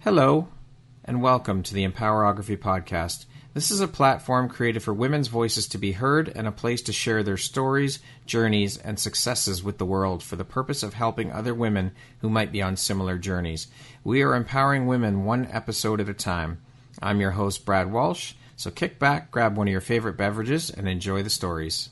Hello, and welcome to the Empowerography Podcast. This is a platform created for women's voices to be heard and a place to share their stories, journeys, and successes with the world for the purpose of helping other women who might be on similar journeys. We are empowering women one episode at a time. I'm your host, Brad Walsh, so kick back, grab one of your favorite beverages, and enjoy the stories.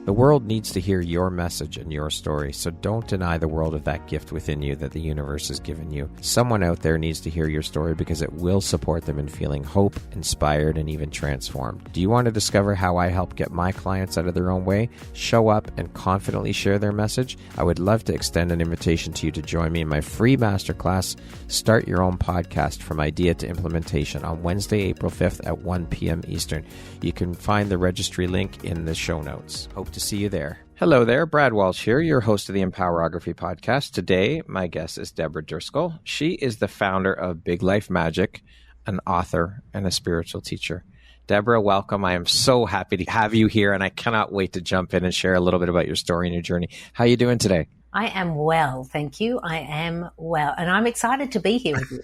The world needs to hear your message and your story, so don't deny the world of that gift within you that the universe has given you. Someone out there needs to hear your story because it will support them in feeling hope, inspired, and even transformed. Do you want to discover how I help get my clients out of their own way, show up, and confidently share their message? I would love to extend an invitation to you to join me in my free masterclass, Start Your Own Podcast from Idea to Implementation, on Wednesday, April 5th at 1 p.m. Eastern. You can find the registry link in the show notes. Hope to see you there. Hello there, Brad Walsh here, your host of the Empowerography Podcast. Today, my guest is Debra Driscoll. She is the founder of Big Life Magic, an author, and a spiritual teacher. Debra, welcome. I am so happy to have you here, and I cannot wait to jump in and share a little bit about your story and your journey. How are you doing today? I am well, thank you. I am well, and I'm excited to be here with you.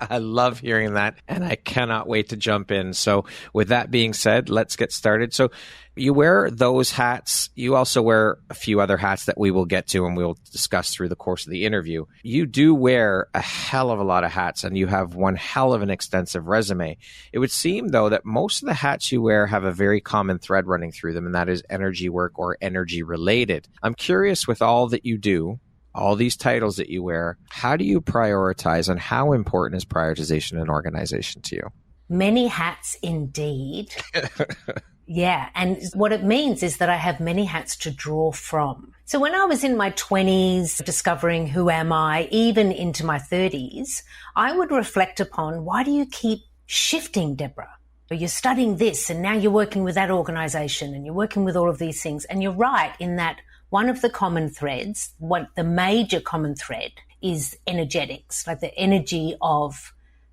I love hearing that, and I cannot wait to jump in. So with that being said, let's get started. So you wear those hats. You also wear a few other hats that we will get to and we'll discuss through the course of the interview. You do wear a hell of a lot of hats, and you have one hell of an extensive resume. It would seem, though, that most of the hats you wear have a very common thread running through them, and that is energy work or energy related. I'm curious, with all that you do, all these titles that you wear, how do you prioritize, and how important is prioritization and organization to you? Many hats indeed. Yeah, and what it means is that I have many hats to draw from. So when I was in my 20s, discovering who am I, even into my 30s, I would reflect upon, why do you keep shifting, Debra? You're studying this, and now you're working with that organization, and you're working with all of these things. And you're right in that one of the common threads, the major common thread, is energetics, like the energy of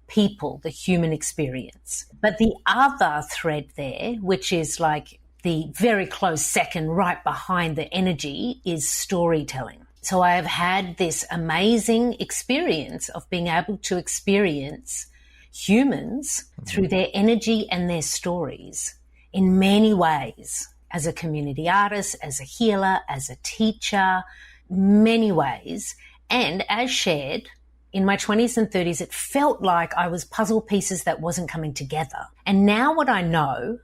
people, the human experience. But the other thread there, which is like the very close second right behind the energy, is storytelling. So I have had this amazing experience of being able to experience humans through their energy and their stories in many ways. As a community artist, as a healer, as a teacher, many ways. And as shared, in my 20s and 30s, it felt like I was puzzle pieces that wasn't coming together. And now what I know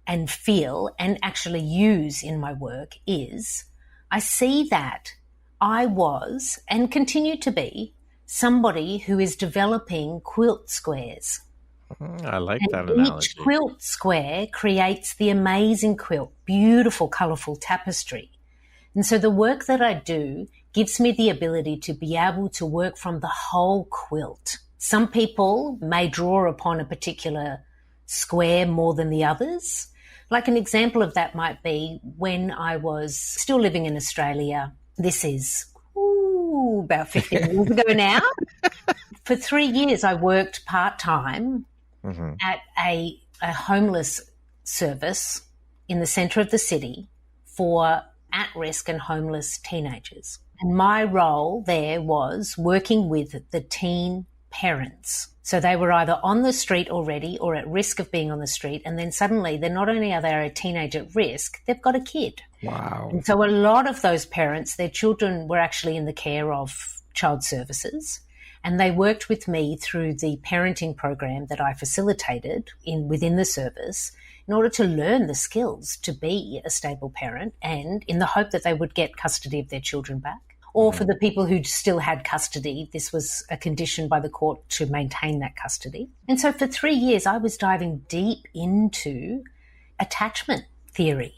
and feel and actually use in my work is I see that I was and continue to be somebody who is developing quilt squares. I like that analogy. Each quilt square creates the amazing quilt, beautiful, colorful tapestry. And so the work that I do gives me the ability to be able to work from the whole quilt. Some people may draw upon a particular square more than the others. Like an example of that might be when I was still living in Australia. This is about 15 years ago now. For 3 years, I worked part-time at a homeless service in the centre of the city for at-risk and homeless teenagers. And my role there was working with the teen parents. So they were either on the street already or at risk of being on the street. And then suddenly they're not only are they a teenager at risk, they've got a kid. Wow. And so a lot of those parents, their children were actually in the care of child services. And they worked with me through the parenting program that I facilitated within the service in order to learn the skills to be a stable parent, and in the hope that they would get custody of their children back. Or for the people who still had custody, this was a condition by the court to maintain that custody. And so for 3 years, I was diving deep into attachment theory,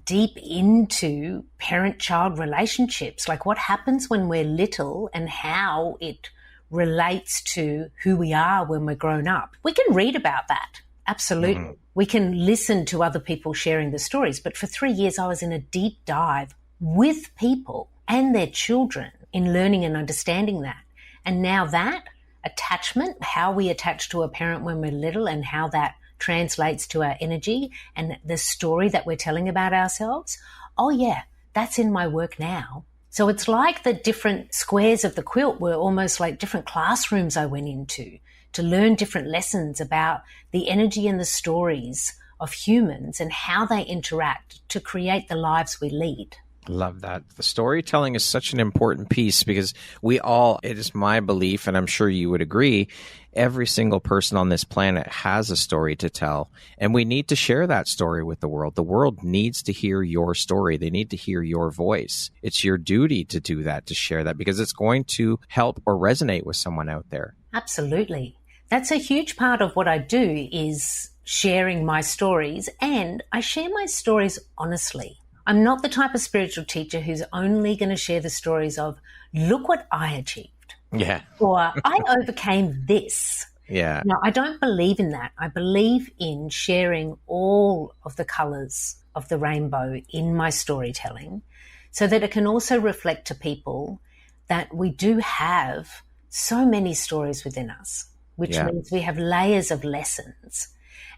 deep into parent-child relationships, like what happens when we're little and how it relates to who we are when we're grown up. We can read about that, absolutely. We can listen to other people sharing the stories. But for 3 years, I was in a deep dive with people and their children in learning and understanding that. And now that attachment, how we attach to a parent when we're little and how that translates to our energy and the story that we're telling about ourselves, oh yeah, that's in my work now. So it's like the different squares of the quilt were almost like different classrooms I went into to learn different lessons about the energy and the stories of humans and how they interact to create the lives we lead. Love that. The storytelling is such an important piece because it is my belief, and I'm sure you would agree, every single person on this planet has a story to tell, and we need to share that story with the world. The world needs to hear your story. They need to hear your voice. It's your duty to do that, to share that, because it's going to help or resonate with someone out there. Absolutely. That's a huge part of what I do, is sharing my stories, and I share my stories honestly. I'm not the type of spiritual teacher who's only going to share the stories of, look what I achieved. Yeah. Or I overcame this. Yeah. No, I don't believe in that. I believe in sharing all of the colors of the rainbow in my storytelling so that it can also reflect to people that we do have so many stories within us, which means we have layers of lessons.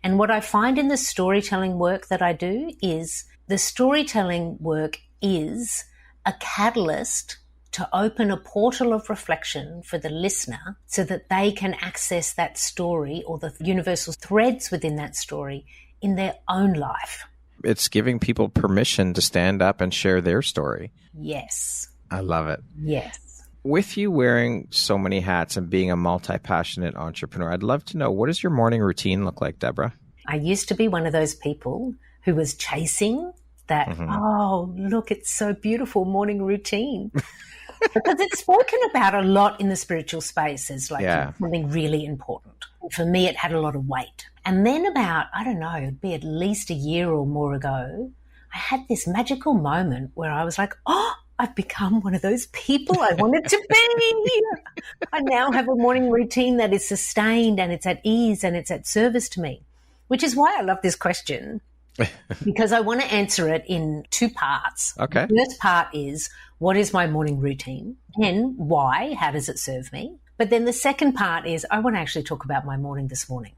And what I find in the storytelling work that I do is the storytelling work is a catalyst to open a portal of reflection for the listener so that they can access that story or the universal threads within that story in their own life. It's giving people permission to stand up and share their story. Yes. I love it. Yes. With you wearing so many hats and being a multi-passionate entrepreneur, I'd love to know, what does your morning routine look like, Debra? I used to be one of those people who was chasing that, oh, look, it's so beautiful morning routine. Because it's spoken about a lot in the spiritual space as like something really important. For me, it had a lot of weight. And then about, I don't know, it'd be at least a year or more ago, I had this magical moment where I was like, oh, I've become one of those people I wanted to be. I now have a morning routine that is sustained and it's at ease and it's at service to me, which is why I love this question. Because I want to answer it in two parts. Okay. The first part is, what is my morning routine and why? How does it serve me? But then the second part is, I want to actually talk about my morning this morning.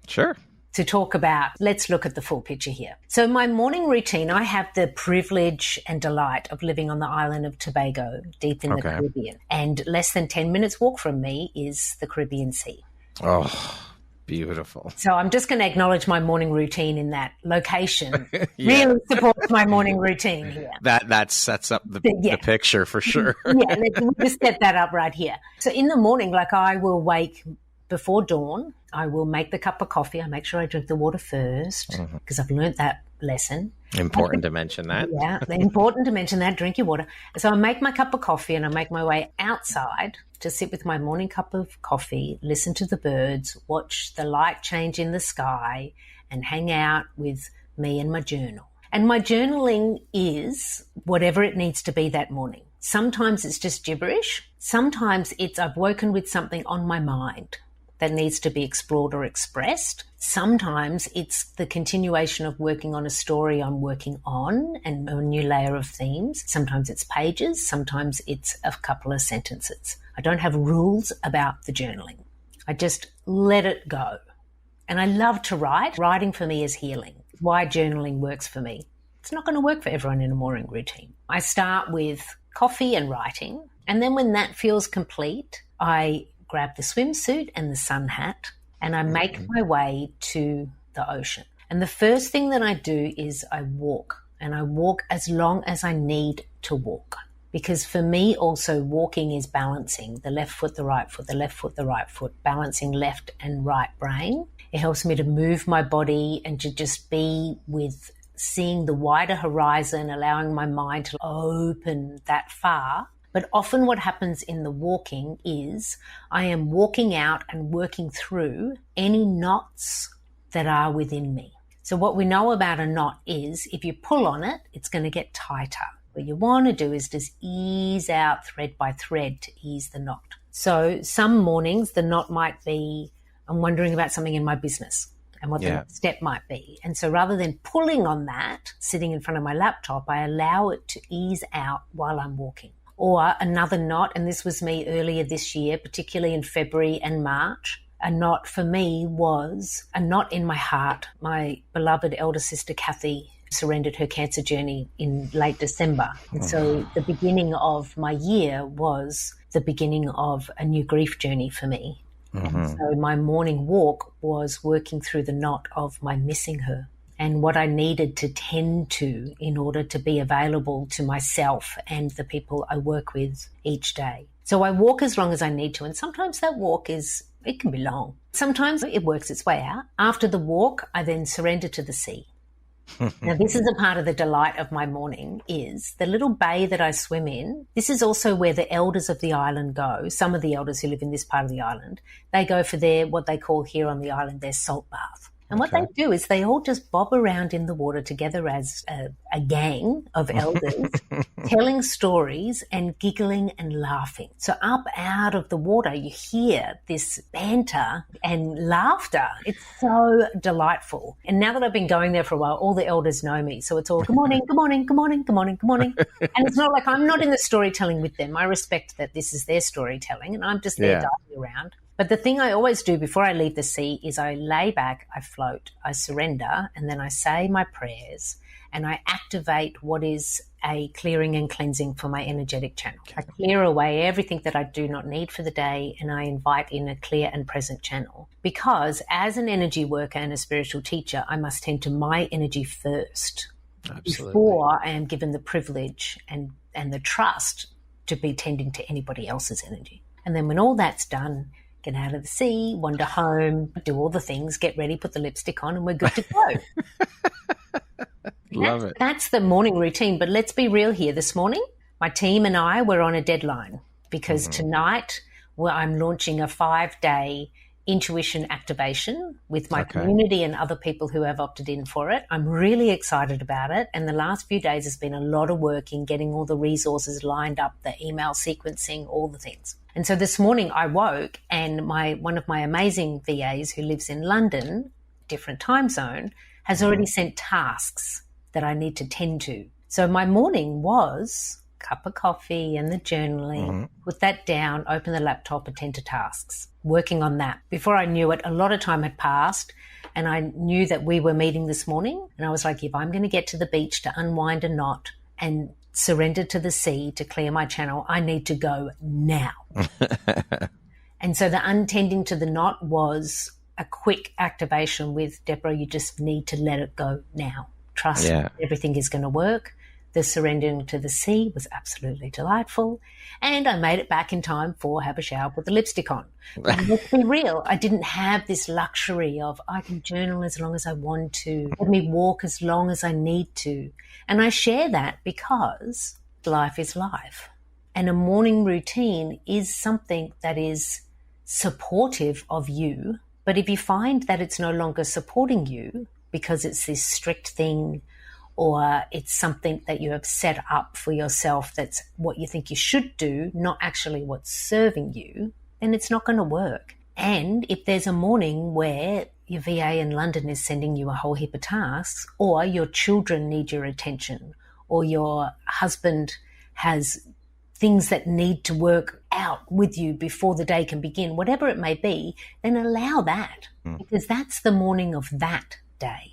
Sure. To talk about, let's look at the full picture here. So my morning routine, I have the privilege and delight of living on the island of Tobago, deep in the Caribbean. And less than 10 minutes walk from me is the Caribbean Sea. Oh, beautiful. So I'm just going to acknowledge my morning routine in that location. Really supports my morning routine here. That sets up the picture for sure. Let's just set that up right here. So in the morning, like I will wake before dawn. I will make the cup of coffee. I make sure I drink the water first because I've learned that lesson. Important to mention that. Yeah, important to mention that. Drink your water. So I make my cup of coffee and I make my way outside to sit with my morning cup of coffee, listen to the birds, watch the light change in the sky, and hang out with me and my journal. And my journaling is whatever it needs to be that morning. Sometimes it's just gibberish. Sometimes it's I've woken with something on my mind that needs to be explored or expressed. Sometimes it's the continuation of working on a story I'm working on and a new layer of themes. Sometimes it's pages. Sometimes it's a couple of sentences. I don't have rules about the journaling. I just let it go. And I love to write. Writing for me is healing. Why journaling works for me. It's not going to work for everyone in a morning routine. I start with coffee and writing. And then when that feels complete, I grab the swimsuit and the sun hat and I make my way to the ocean. And the first thing that I do is I walk, and I walk as long as I need to walk. Because for me also walking is balancing the left foot, the right foot, the left foot, the right foot, balancing left and right brain. It helps me to move my body and to just be with seeing the wider horizon, allowing my mind to open that far. But often what happens in the walking is I am walking out and working through any knots that are within me. So what we know about a knot is if you pull on it, it's going to get tighter. What you want to do is just ease out thread by thread to ease the knot. So some mornings the knot might be, I'm wondering about something in my business and what the next step might be. And so rather than pulling on that, sitting in front of my laptop, I allow it to ease out while I'm walking. Or another knot, and this was me earlier this year, particularly in February and March, A knot for me was a knot in my heart. My beloved elder sister, Kathy, surrendered her cancer journey in late December. And so the beginning of my year was the beginning of a new grief journey for me. And so my morning walk was working through the knot of my missing her and what I needed to tend to in order to be available to myself and the people I work with each day. So I walk as long as I need to. And sometimes that walk it can be long. Sometimes it works its way out. After the walk, I then surrender to the sea. Now, this is a part of the delight of my morning is the little bay that I swim in. This is also where the elders of the island go. Some of the elders who live in this part of the island, they go for what they call here on the island, their salt bath. And what they do is they all just bob around in the water together as a gang of elders, telling stories and giggling and laughing. So up out of the water, you hear this banter and laughter. It's so delightful. And now that I've been going there for a while, all the elders know me. So it's all, good morning, good morning, good morning, good morning, good morning. And it's not like I'm not in the storytelling with them. I respect that this is their storytelling and I'm just there diving around. But the thing I always do before I leave the sea is I lay back, I float, I surrender, and then I say my prayers and I activate what is a clearing and cleansing for my energetic channel. I clear away everything that I do not need for the day and I invite in a clear and present channel. Because as an energy worker and a spiritual teacher, I must tend to my energy first. Absolutely. Before I am given the privilege and the trust to be tending to anybody else's energy. And then when all that's done, get out of the sea, wander home, do all the things, get ready, put the lipstick on, and we're good to go. Love it. That's the morning routine. But let's be real here. This morning, my team and I were on a deadline because tonight I'm launching a 5-day intuition activation with my community and other people who have opted in for it. I'm really excited about it. And the last few days has been a lot of work in getting all the resources lined up, the email sequencing, all the things. And so this morning I woke and one of my amazing VAs who lives in London, different time zone, has already sent tasks that I need to tend to. So my morning was cup of coffee and the journaling, put that down, open the laptop, attend to tasks, working on that. Before I knew it, a lot of time had passed and I knew that we were meeting this morning. And I was like, if I'm going to get to the beach to unwind a knot and surrender to the sea to clear my channel, I need to go now. And so the untending to the knot was a quick activation with Debra, you just need to let it go now. Trust everything is going to work. The surrendering to the sea was absolutely delightful. And I made it back in time for have a shower, put the lipstick on. But let's be real, I didn't have this luxury of I can journal as long as I want to, let me walk as long as I need to. And I share that because life is life. And a morning routine is something that is supportive of you. But if you find that it's no longer supporting you because it's this strict thing, or it's something that you have set up for yourself that's what you think you should do, not actually what's serving you, then it's not going to work. And if there's a morning where your VA in London is sending you a whole heap of tasks, or your children need your attention, or your husband has things that need to work out with you before the day can begin, whatever it may be, then allow that, because that's the morning of that day.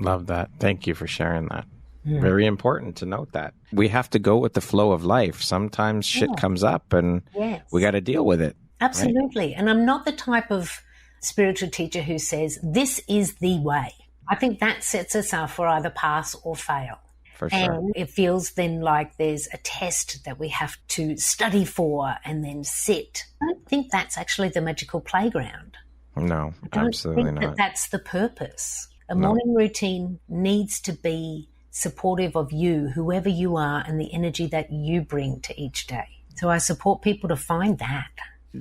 Love that. Thank you for sharing that. Very important to note that. We have to go with the flow of life. Sometimes shit comes up and we got to deal with it. Absolutely. Right? And I'm not the type of spiritual teacher who says, this is the way. I think that sets us up for either pass or fail. For sure. And it feels then like there's a test that we have to study for and then sit. I don't think that's actually the magical playground. No, absolutely not. That's the purpose. A morning routine needs to be supportive of you, whoever you are, and the energy that you bring to each day. So I support people to find that.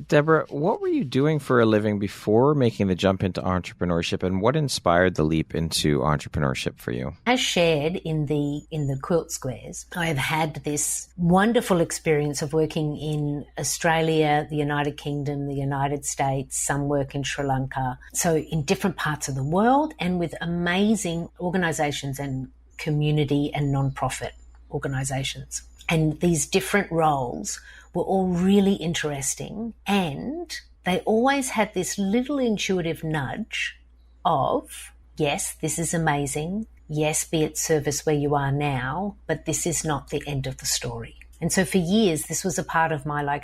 Debra, what were you doing for a living before making the jump into entrepreneurship, and what inspired the leap into entrepreneurship for you? As shared in the quilt squares, I have had this wonderful experience of working in Australia, the United Kingdom, the United States, some work in Sri Lanka. So in different parts of the world and with amazing organizations and community and non-profit organizations. And these different roles were all really interesting, and they always had this little intuitive nudge of, yes, this is amazing. Yes, be at service where you are now, but this is not the end of the story. And so for years, this was a part of my like,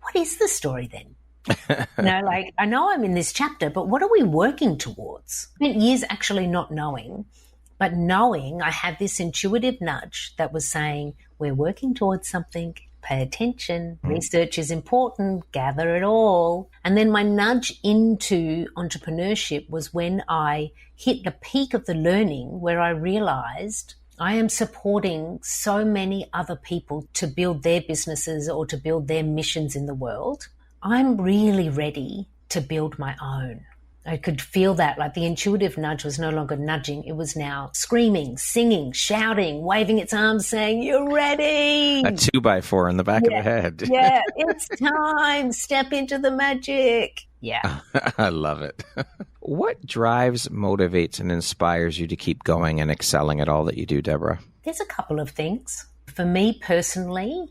what is the story then? Like, I know I'm in this chapter, but what are we working towards? I spent years actually not knowing, but knowing I had this intuitive nudge that was saying, we're working towards something, pay attention, research is important, gather it all. And then my nudge into entrepreneurship was when I hit the peak of the learning where I realized I am supporting so many other people to build their businesses or to build their missions in the world. I'm really ready to build my own. I could feel that, like the intuitive nudge was no longer nudging. It was now screaming, singing, shouting, waving its arms, saying, you're ready. A 2x4 in the back of the head. Yeah, it's time. Step into the magic. Yeah. I love it. What drives, motivates, and inspires you to keep going and excelling at all that you do, Debra? There's a couple of things. For me personally,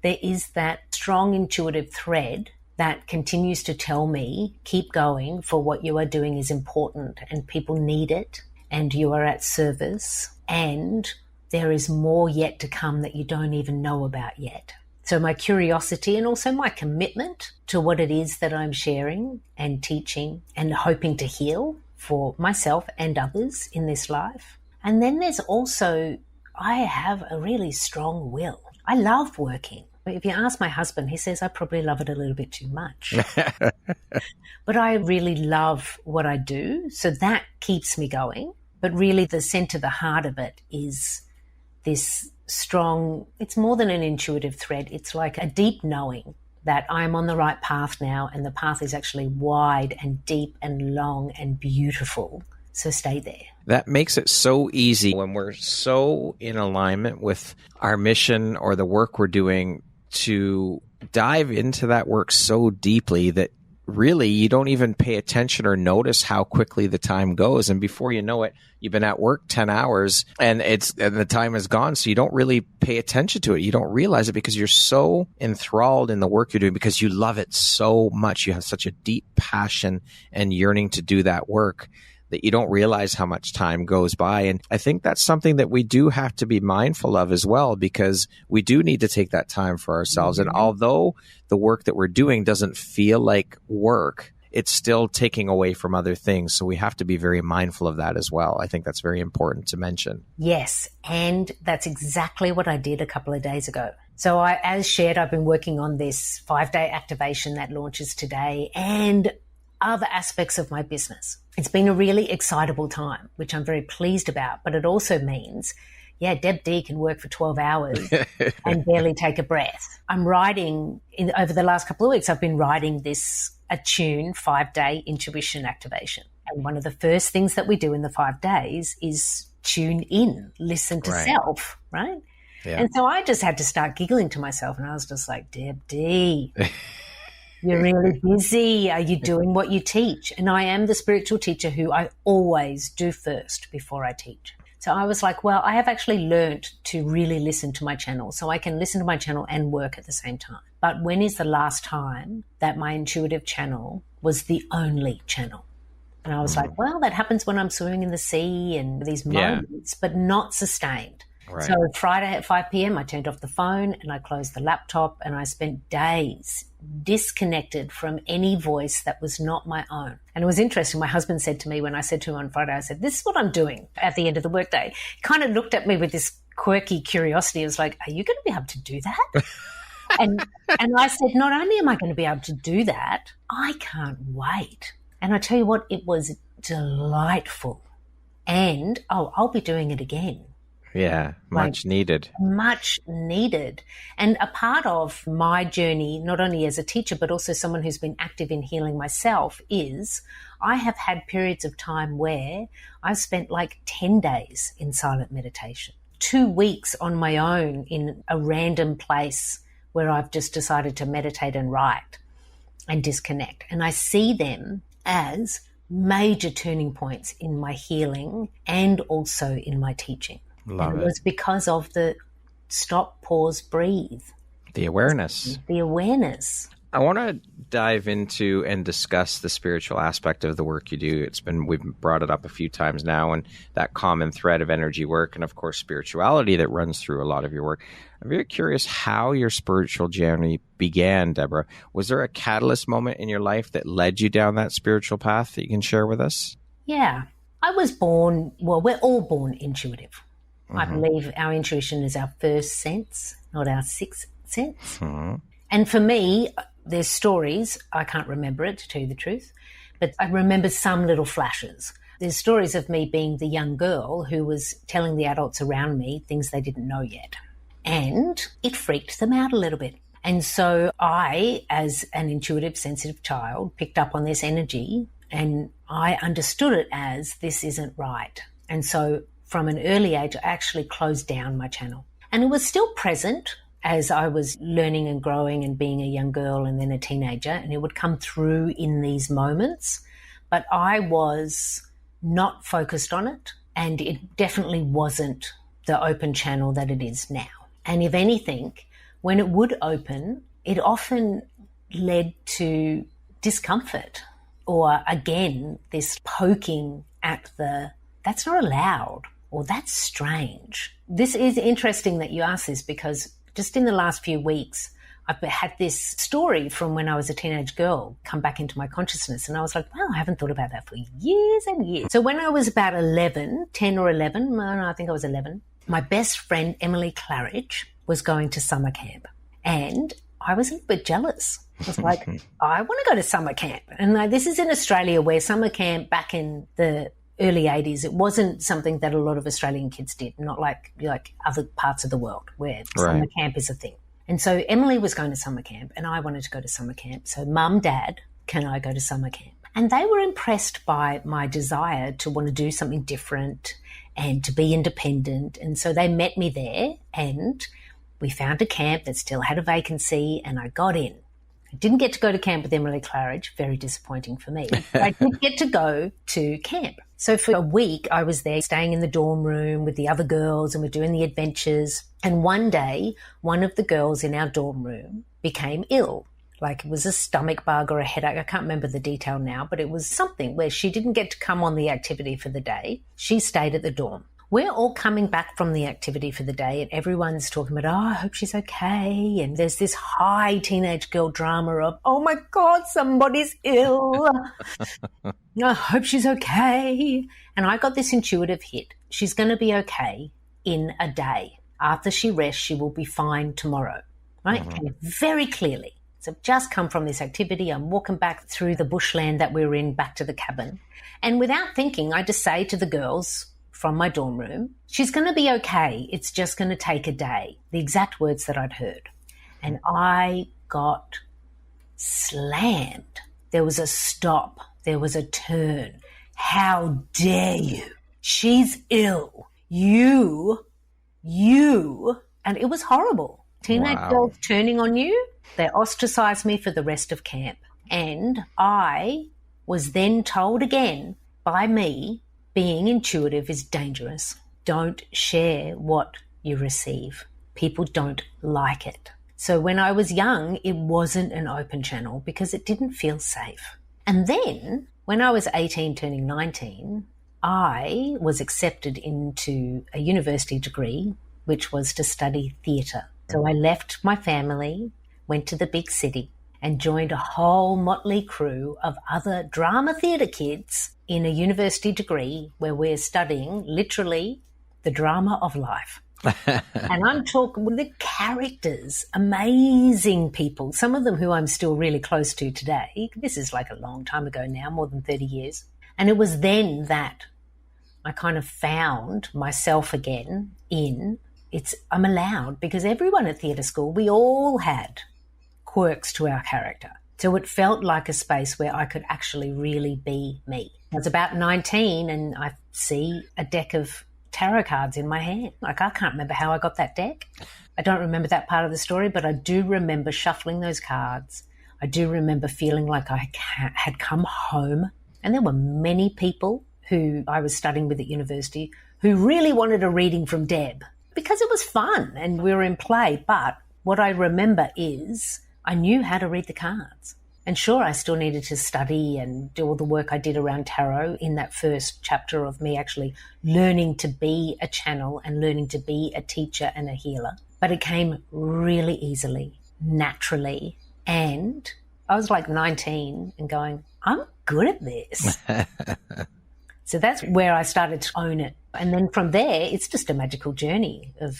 there is that strong intuitive thread that continues to tell me, keep going, for what you are doing is important and people need it and you are at service and there is more yet to come that you don't even know about yet. So my curiosity and also my commitment to what it is that I'm sharing and teaching and hoping to heal for myself and others in this life. And then there's also, I have a really strong will. I love working. If you ask my husband, he says I probably love it a little bit too much. But I really love what I do, so that keeps me going. But really the center, the heart of it is this strong, it's more than an intuitive thread. It's like a deep knowing that I'm on the right path now and the path is actually wide and deep and long and beautiful. So stay there. That makes it so easy when we're so in alignment with our mission or the work we're doing to dive into that work so deeply that really you don't even pay attention or notice how quickly the time goes. And before you know it, you've been at work 10 hours and the time is gone. So you don't really pay attention to it. You don't realize it because you're so enthralled in the work you're doing because you love it so much. You have such a deep passion and yearning to do that work that you don't realize how much time goes by. And I think that's something that we do have to be mindful of as well, because we do need to take that time for ourselves. And although the work that we're doing doesn't feel like work, it's still taking away from other things. So we have to be very mindful of that as well. I think that's very important to mention. Yes. And that's exactly what I did a couple of days ago. So as shared, I've been working on this 5-day activation that launches today and other aspects of my business. It's been a really excitable time, which I'm very pleased about, but it also means, Deb D can work for 12 hours and barely take a breath. I'm writing, over the last couple of weeks, I've been writing this Attune 5-day intuition activation. And one of the first things that we do in the 5 days is tune in, listen to self, right? Yeah. And so I just had to start giggling to myself and I was just like, Deb D, you're really busy. Are you doing what you teach? And I am the spiritual teacher who I always do first before I teach. So I was like, well, I have actually learned to really listen to my channel. So I can listen to my channel and work at the same time. But when is the last time that my intuitive channel was the only channel? And I was like, well, that happens when I'm swimming in the sea and these moments, but not sustained. Right. So Friday at 5 p.m., I turned off the phone and I closed the laptop and I spent days disconnected from any voice that was not my own. And it was interesting. My husband said to me when I said to him on Friday, I said, this is what I'm doing at the end of the workday. He kind of looked at me with this quirky curiosity. He was like, are you going to be able to do that? and I said, not only am I going to be able to do that, I can't wait. And I tell you what, it was delightful. And, I'll be doing it again. Yeah, much needed. Much needed. And a part of my journey, not only as a teacher, but also someone who's been active in healing myself, is I have had periods of time where I've spent like 10 days in silent meditation, 2 weeks on my own in a random place where I've just decided to meditate and write and disconnect. And I see them as major turning points in my healing and also in my teaching. Love it was because of the stop, pause, breathe. The awareness. The awareness. I want to dive into and discuss the spiritual aspect of the work you do. We've brought it up a few times now, and that common thread of energy work and, of course, spirituality that runs through a lot of your work. I'm very curious how your spiritual journey began, Debra. Was there a catalyst moment in your life that led you down that spiritual path that you can share with us? Yeah. I was born, well, we're all born intuitive. I believe our intuition is our first sense, not our sixth sense. And for me, there's stories, I can't remember it to tell you the truth, but I remember some little flashes. There's stories of me being the young girl who was telling the adults around me things they didn't know yet. And it freaked them out a little bit. And so I, as an intuitive, sensitive child, picked up on this energy and I understood it as this isn't right. And so from an early age, I actually closed down my channel. And it was still present as I was learning and growing and being a young girl and then a teenager, and it would come through in these moments. But I was not focused on it, and it definitely wasn't the open channel that it is now. And if anything, when it would open, it often led to discomfort or, again, this poking at that's not allowed or that's strange. This is interesting that you ask this because just in the last few weeks, I've had this story from when I was a teenage girl come back into my consciousness. And I was like, wow, I haven't thought about that for years and years. So when I was about 10 or 11, I think I was 11, my best friend, Emily Claridge, was going to summer camp. And I was a little bit jealous. I was like, I want to go to summer camp. And this is in Australia where summer camp back in the early 80s, it wasn't something that a lot of Australian kids did, not like other parts of the world where summer camp is a thing. And so Emily was going to summer camp and I wanted to go to summer camp. So Mum, Dad, can I go to summer camp? And they were impressed by my desire to want to do something different and to be independent. And so they met me there and we found a camp that still had a vacancy and I got in. I didn't get to go to camp with Emily Claridge, very disappointing for me. I did get to go to camp. So for a week, I was there staying in the dorm room with the other girls and we're doing the adventures. And one day, one of the girls in our dorm room became ill. Like it was a stomach bug or a headache. I can't remember the detail now, but it was something where she didn't get to come on the activity for the day. She stayed at the dorm. We're all coming back from the activity for the day and everyone's talking about, I hope she's okay. And there's this high teenage girl drama of, oh my God, somebody's ill. I hope she's okay. And I got this intuitive hit. She's going to be okay in a day. After she rests, she will be fine tomorrow. Right? Came very clearly. So I've just come from this activity. I'm walking back through the bushland that we were in back to the cabin. And without thinking, I just say to the girls from my dorm room, she's going to be okay. It's just going to take a day. The exact words that I'd heard. And I got slammed. There was a stop. There was a turn. How dare you? She's ill. You. And it was horrible. Teenage girls turning on you. They ostracized me for the rest of camp. And I was then told again by me, being intuitive is dangerous. Don't share what you receive. People don't like it. So when I was young, it wasn't an open channel because it didn't feel safe. And then when I was 18, turning 19, I was accepted into a university degree, which was to study theatre. So I left my family, went to the big city and joined a whole motley crew of other drama theatre kids in a university degree where we're studying literally the drama of life. And I'm talking with the characters, amazing people, some of them who I'm still really close to today. This is like a long time ago now, more than 30 years. And it was then that I kind of found myself again I'm allowed because everyone at theatre school, we all had quirks to our character. So it felt like a space where I could actually really be me. I was about 19 and I see a deck of tarot cards in my hand. Like, I can't remember how I got that deck. I don't remember that part of the story, but I do remember shuffling those cards. I do remember feeling like I had come home. And there were many people who I was studying with at university who really wanted a reading from Deb because it was fun and we were in play. But what I remember is I knew how to read the cards. And sure, I still needed to study and do all the work I did around tarot in that first chapter of me actually learning to be a channel and learning to be a teacher and a healer. But it came really easily, naturally. And I was like 19 and going, I'm good at this. So that's where I started to own it. And then from there, it's just a magical journey of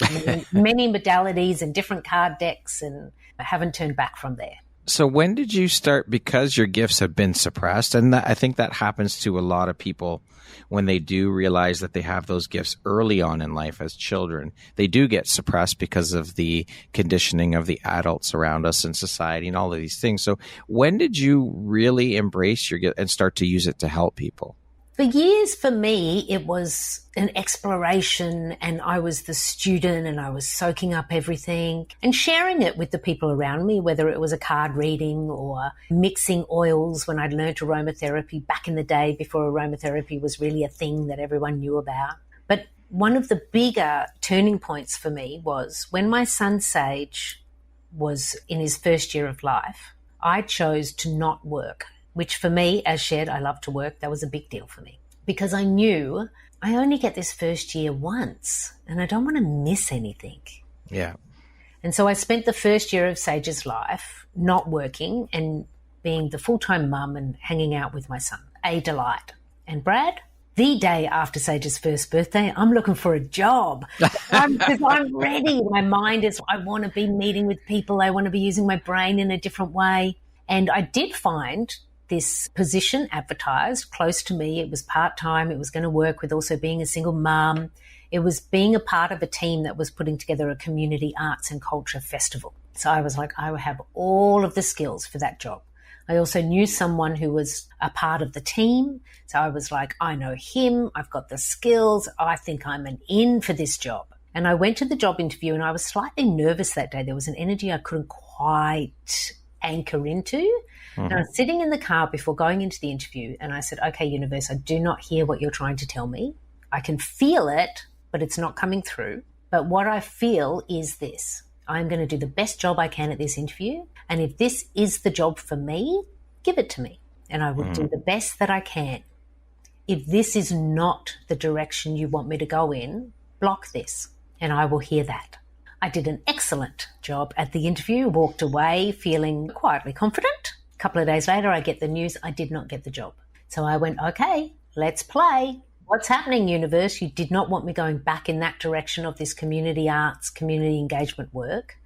many modalities and different card decks, and I haven't turned back from there. So when did you start, because your gifts have been suppressed, and I think that happens to a lot of people when they do realize that they have those gifts early on in life as children, they do get suppressed because of the conditioning of the adults around us in society and all of these things. So when did you really embrace your gift and start to use it to help people? For years, for me, it was an exploration, and I was the student and I was soaking up everything and sharing it with the people around me, whether it was a card reading or mixing oils when I'd learnt aromatherapy back in the day before aromatherapy was really a thing that everyone knew about. But one of the bigger turning points for me was when my son Sage was in his first year of life, I chose to not work. Which for me, as shared, I love to work. That was a big deal for me because I knew I only get this first year once and I don't want to miss anything. Yeah. And so I spent the first year of Sage's life not working and being the full-time mum and hanging out with my son. A delight. And Brad, the day after Sage's first birthday, I'm looking for a job because I'm ready. My mind is, I want to be meeting with people. I want to be using my brain in a different way. And I did find this position advertised close to me. It was part-time. It was going to work with also being a single mum. It was being a part of a team that was putting together a community arts and culture festival. So I was like, I have all of the skills for that job. I also knew someone who was a part of the team. So I was like, I know him. I've got the skills. I think I'm an in for this job. And I went to the job interview and I was slightly nervous that day. There was an energy I couldn't quite anchor into. And I was sitting in the car before going into the interview and I said, okay, universe, I do not hear what you're trying to tell me. I can feel it, but it's not coming through. But what I feel is this. I'm going to do the best job I can at this interview. And if this is the job for me, give it to me. And I will do the best that I can. If this is not the direction you want me to go in, block this and I will hear that. I did an excellent job at the interview, walked away feeling quietly confident. A couple of days later, I get the news I did not get the job. So I went, okay, let's play. What's happening, universe? You did not want me going back in that direction of this community arts, community engagement work.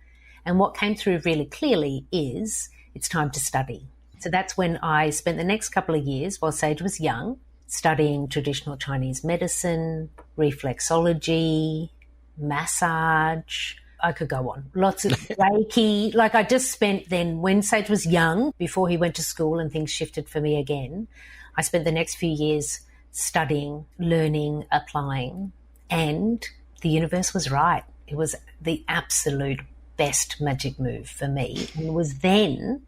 And what came through really clearly is it's time to study. So that's when I spent the next couple of years while Sage was young, studying traditional Chinese medicine, reflexology, massage. I could go on. Lots of Reiki. Like I just spent then, when Sage was young, before he went to school and things shifted for me again, I spent the next few years studying, learning, applying, and the universe was right. It was the absolute best magic move for me. And it was then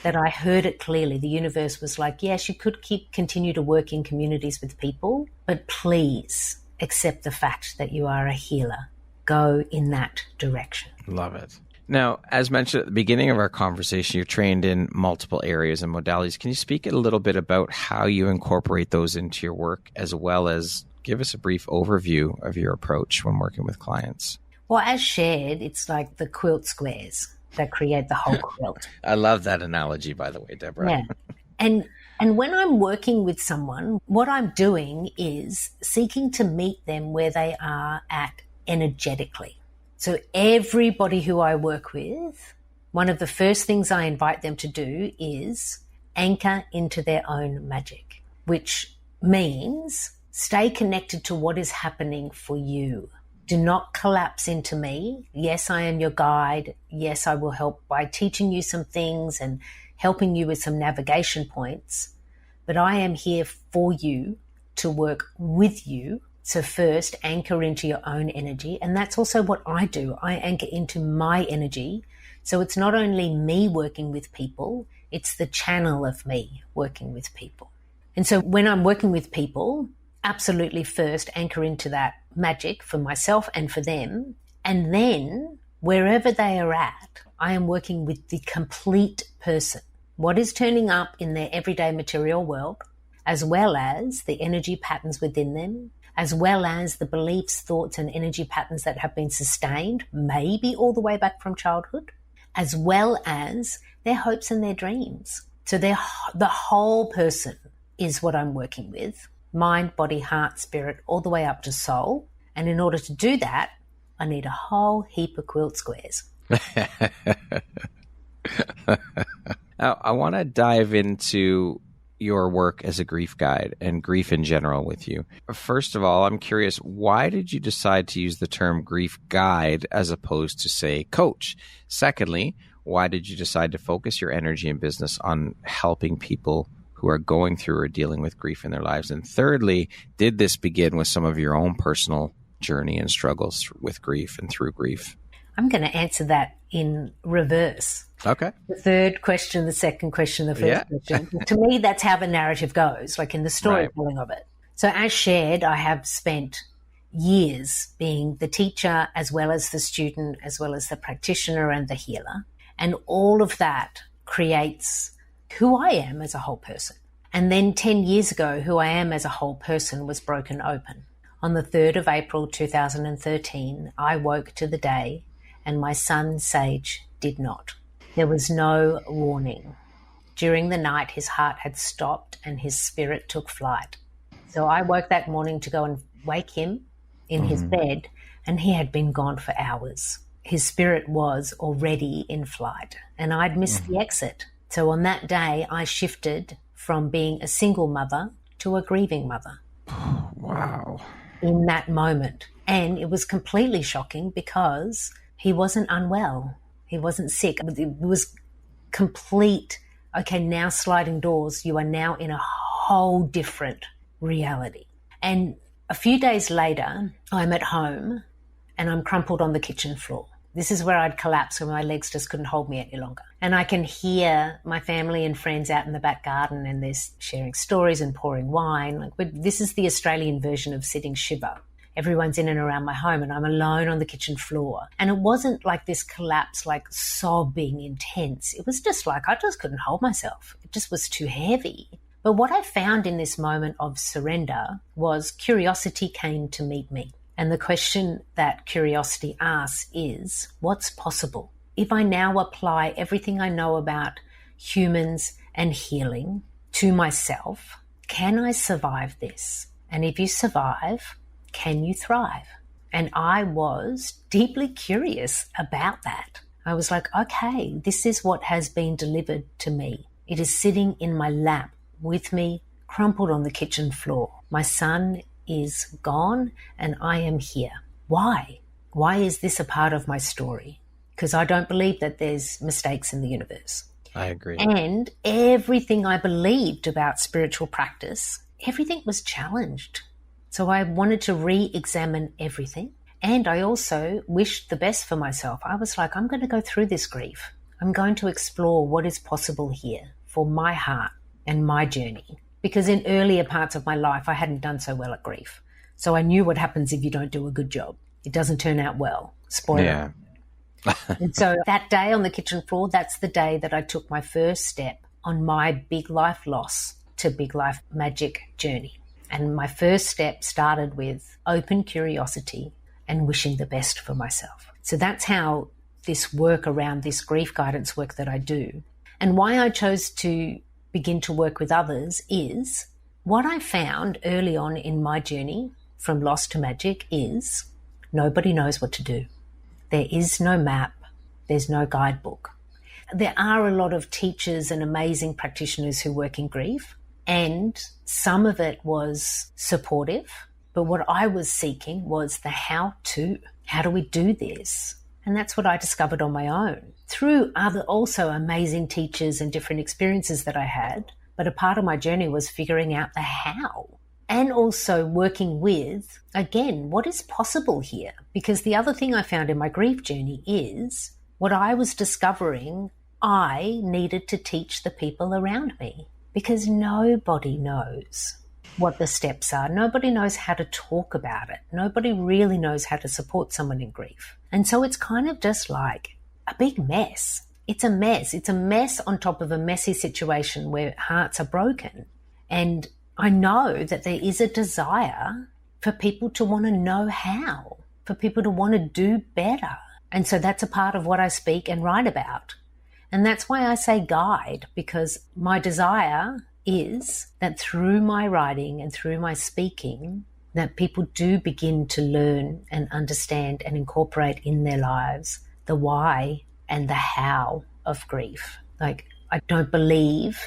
that I heard it clearly. The universe was like, yes, you could continue to work in communities with people, but please accept the fact that you are a healer. Go in that direction. Love it. Now, as mentioned at the beginning of our conversation, you're trained in multiple areas and modalities. Can you speak a little bit about how you incorporate those into your work, as well as give us a brief overview of your approach when working with clients? Well, as shared, it's like the quilt squares that create the whole quilt. I love that analogy, by the way, Debra. Yeah. And when I'm working with someone, what I'm doing is seeking to meet them where they are at energetically. So everybody who I work with, one of the first things I invite them to do is anchor into their own magic, which means stay connected to what is happening for you. Do not collapse into me. Yes, I am your guide. Yes, I will help by teaching you some things and helping you with some navigation points. But I am here for you to work with you. So first, anchor into your own energy. And that's also what I do. I anchor into my energy. So it's not only me working with people, it's the channel of me working with people. And so when I'm working with people, absolutely first anchor into that magic for myself and for them. And then wherever they are at, I am working with the complete person. What is turning up in their everyday material world, as well as the energy patterns within them, as well as the beliefs, thoughts, and energy patterns that have been sustained, maybe all the way back from childhood, as well as their hopes and their dreams. So the whole person is what I'm working with. Mind, body, heart, spirit, all the way up to soul. And in order to do that, I need a whole heap of quilt squares. Now, I want to dive into your work as a grief guide and grief in general with you. First of all, I'm curious, why did you decide to use the term grief guide as opposed to, say, coach? Secondly, why did you decide to focus your energy and business on helping people who are going through or dealing with grief in their lives? And thirdly, did this begin with some of your own personal journey and struggles with grief and through grief? I'm going to answer that in reverse. Okay. The third question, the second question, the first question. To me, that's how the narrative goes, like in the storytelling of it. So as shared, I have spent years being the teacher as well as the student, as well as the practitioner and the healer. And all of that creates who I am as a whole person. And then 10 years ago, who I am as a whole person was broken open. On the 3rd of April 2013, I woke to the day and my son, Sage, did not. There was no warning. During the night, his heart had stopped and his spirit took flight. So I woke that morning to go and wake him in his bed, and he had been gone for hours. His spirit was already in flight, and I'd missed the exit. So on that day, I shifted from being a single mother to a grieving mother. Wow. In that moment. And it was completely shocking because he wasn't unwell. He wasn't sick. It was complete, okay, now sliding doors. You are now in a whole different reality. And a few days later, I'm at home and I'm crumpled on the kitchen floor. This is where I'd collapsed when my legs just couldn't hold me any longer. And I can hear my family and friends out in the back garden, and they're sharing stories and pouring wine. This is the Australian version of sitting shiva. Everyone's in and around my home and I'm alone on the kitchen floor. And it wasn't like this collapse, like sobbing intense. It was just like I just couldn't hold myself. It just was too heavy. But what I found in this moment of surrender was curiosity came to meet me. And the question that curiosity asks is, what's possible? If I now apply everything I know about humans and healing to myself, can I survive this? And if you survive, can you thrive? And I was deeply curious about that. I was like, okay, this is what has been delivered to me. It is sitting in my lap with me, crumpled on the kitchen floor. My son is gone and I am here. Why? Why is this a part of my story? Because I don't believe that there's mistakes in the universe. I agree. And everything I believed about spiritual practice, everything was challenged. So I wanted to re-examine everything. And I also wished the best for myself. I was like, I'm going to go through this grief. I'm going to explore what is possible here for my heart and my journey. Because in earlier parts of my life, I hadn't done so well at grief. So I knew what happens if you don't do a good job. It doesn't turn out well. Spoiler. Yeah. And so that day on the kitchen floor, that's the day that I took my first step on my big life loss to big life magic journey. And my first step started with open curiosity and wishing the best for myself. So that's how this work around this grief guidance work that I do. And why I chose to begin to work with others is what I found early on in my journey from loss to magic is nobody knows what to do. There is no map. There's no guidebook. There are a lot of teachers and amazing practitioners who work in grief, and some of it was supportive, but what I was seeking was the how-to. How do we do this? And that's what I discovered on my own through other also amazing teachers and different experiences that I had. But a part of my journey was figuring out the how and also working with, again, what is possible here? Because the other thing I found in my grief journey is what I was discovering I needed to teach the people around me, because nobody knows what the steps are. Nobody knows how to talk about it. Nobody really knows how to support someone in grief. And so it's kind of just like a big mess. It's a mess. It's a mess on top of a messy situation where hearts are broken. And I know that there is a desire for people to want to know how, for people to want to do better. And so that's a part of what I speak and write about. And that's why I say guide, because my desire is that through my writing and through my speaking, that people do begin to learn and understand and incorporate in their lives the why and the how of grief. Like, I don't believe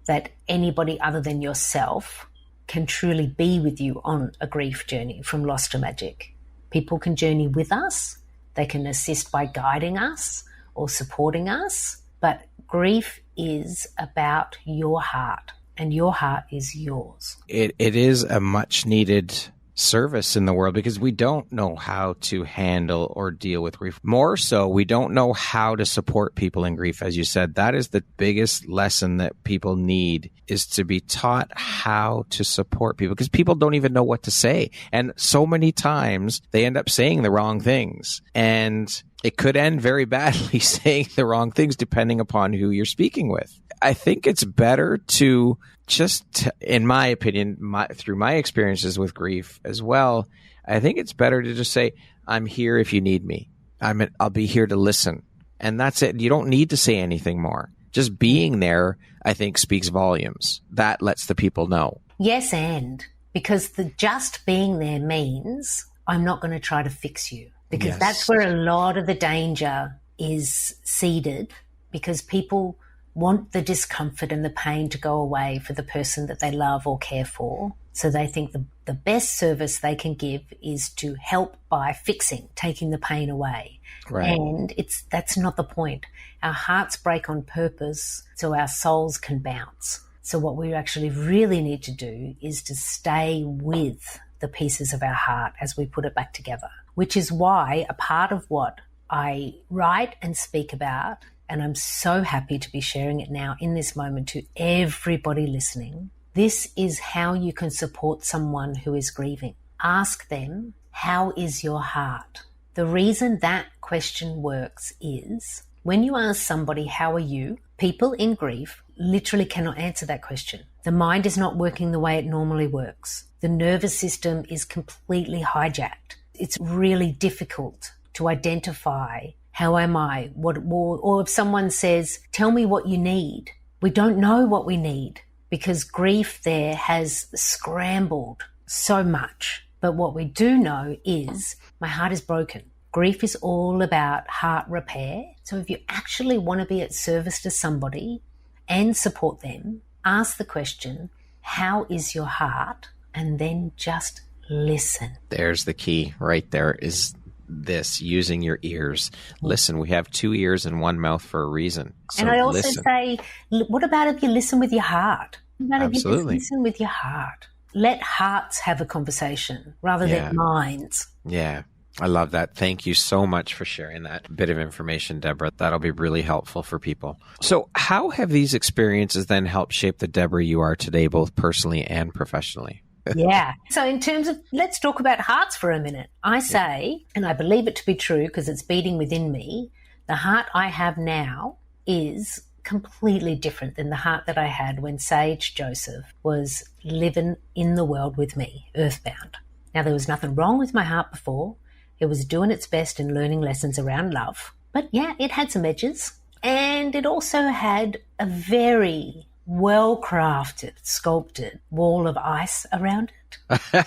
that anybody other than yourself can truly be with you on a grief journey from loss to magic. People can journey with us. They can assist by guiding us or supporting us. But grief is about your heart, and your heart is yours. It is a much needed service in the world because we don't know how to handle or deal with grief. More so, we don't know how to support people in grief. As you said, that is the biggest lesson that people need, is to be taught how to support people, because people don't even know what to say. And so many times they end up saying the wrong things, and it could end very badly saying the wrong things depending upon who you're speaking with. I think it's better to just, in my opinion, through my experiences with grief as well, I think it's better to just say, I'm here if you need me. I'll be here to listen. And that's it. You don't need to say anything more. Just being there, I think, speaks volumes. That lets the people know. Yes, and because the just being there means I'm not going to try to fix you, because that's where a lot of the danger is seeded, because people want the discomfort and the pain to go away for the person that they love or care for. So they think the best service they can give is to help by fixing, taking the pain away. Right. And that's not the point. Our hearts break on purpose so our souls can bounce. So what we actually really need to do is to stay with the pieces of our heart as we put it back together, which is why a part of what I write and speak about, and I'm so happy to be sharing it now in this moment to everybody listening, this is how you can support someone who is grieving. Ask them, how is your heart? The reason that question works is when you ask somebody, how are you? People in grief literally cannot answer that question. The mind is not working the way it normally works. The nervous system is completely hijacked. It's really difficult to identify, how am I? Or if someone says, tell me what you need. We don't know what we need because grief there has scrambled so much. But what we do know is my heart is broken. Grief is all about heart repair. So if you actually want to be at service to somebody and support them, ask the question, how is your heart? And then just listen. There's the key right there, is this, using your ears. Listen, we have two ears and one mouth for a reason. So and I also say, what about if you listen with your heart? What about if you just listen with your heart? Let hearts have a conversation rather than minds. Yeah. I love that. Thank you so much for sharing that bit of information, Debra. That'll be really helpful for people. So how have these experiences then helped shape the Debra you are today, both personally and professionally? Yeah. So in terms of, let's talk about hearts for a minute. I say, and I believe it to be true because it's beating within me, the heart I have now is completely different than the heart that I had when Sage Joseph was living in the world with me, earthbound. Now, there was nothing wrong with my heart before. It was doing its best and learning lessons around love. But yeah, it had some edges. And it also had a very well-crafted, sculpted wall of ice around it.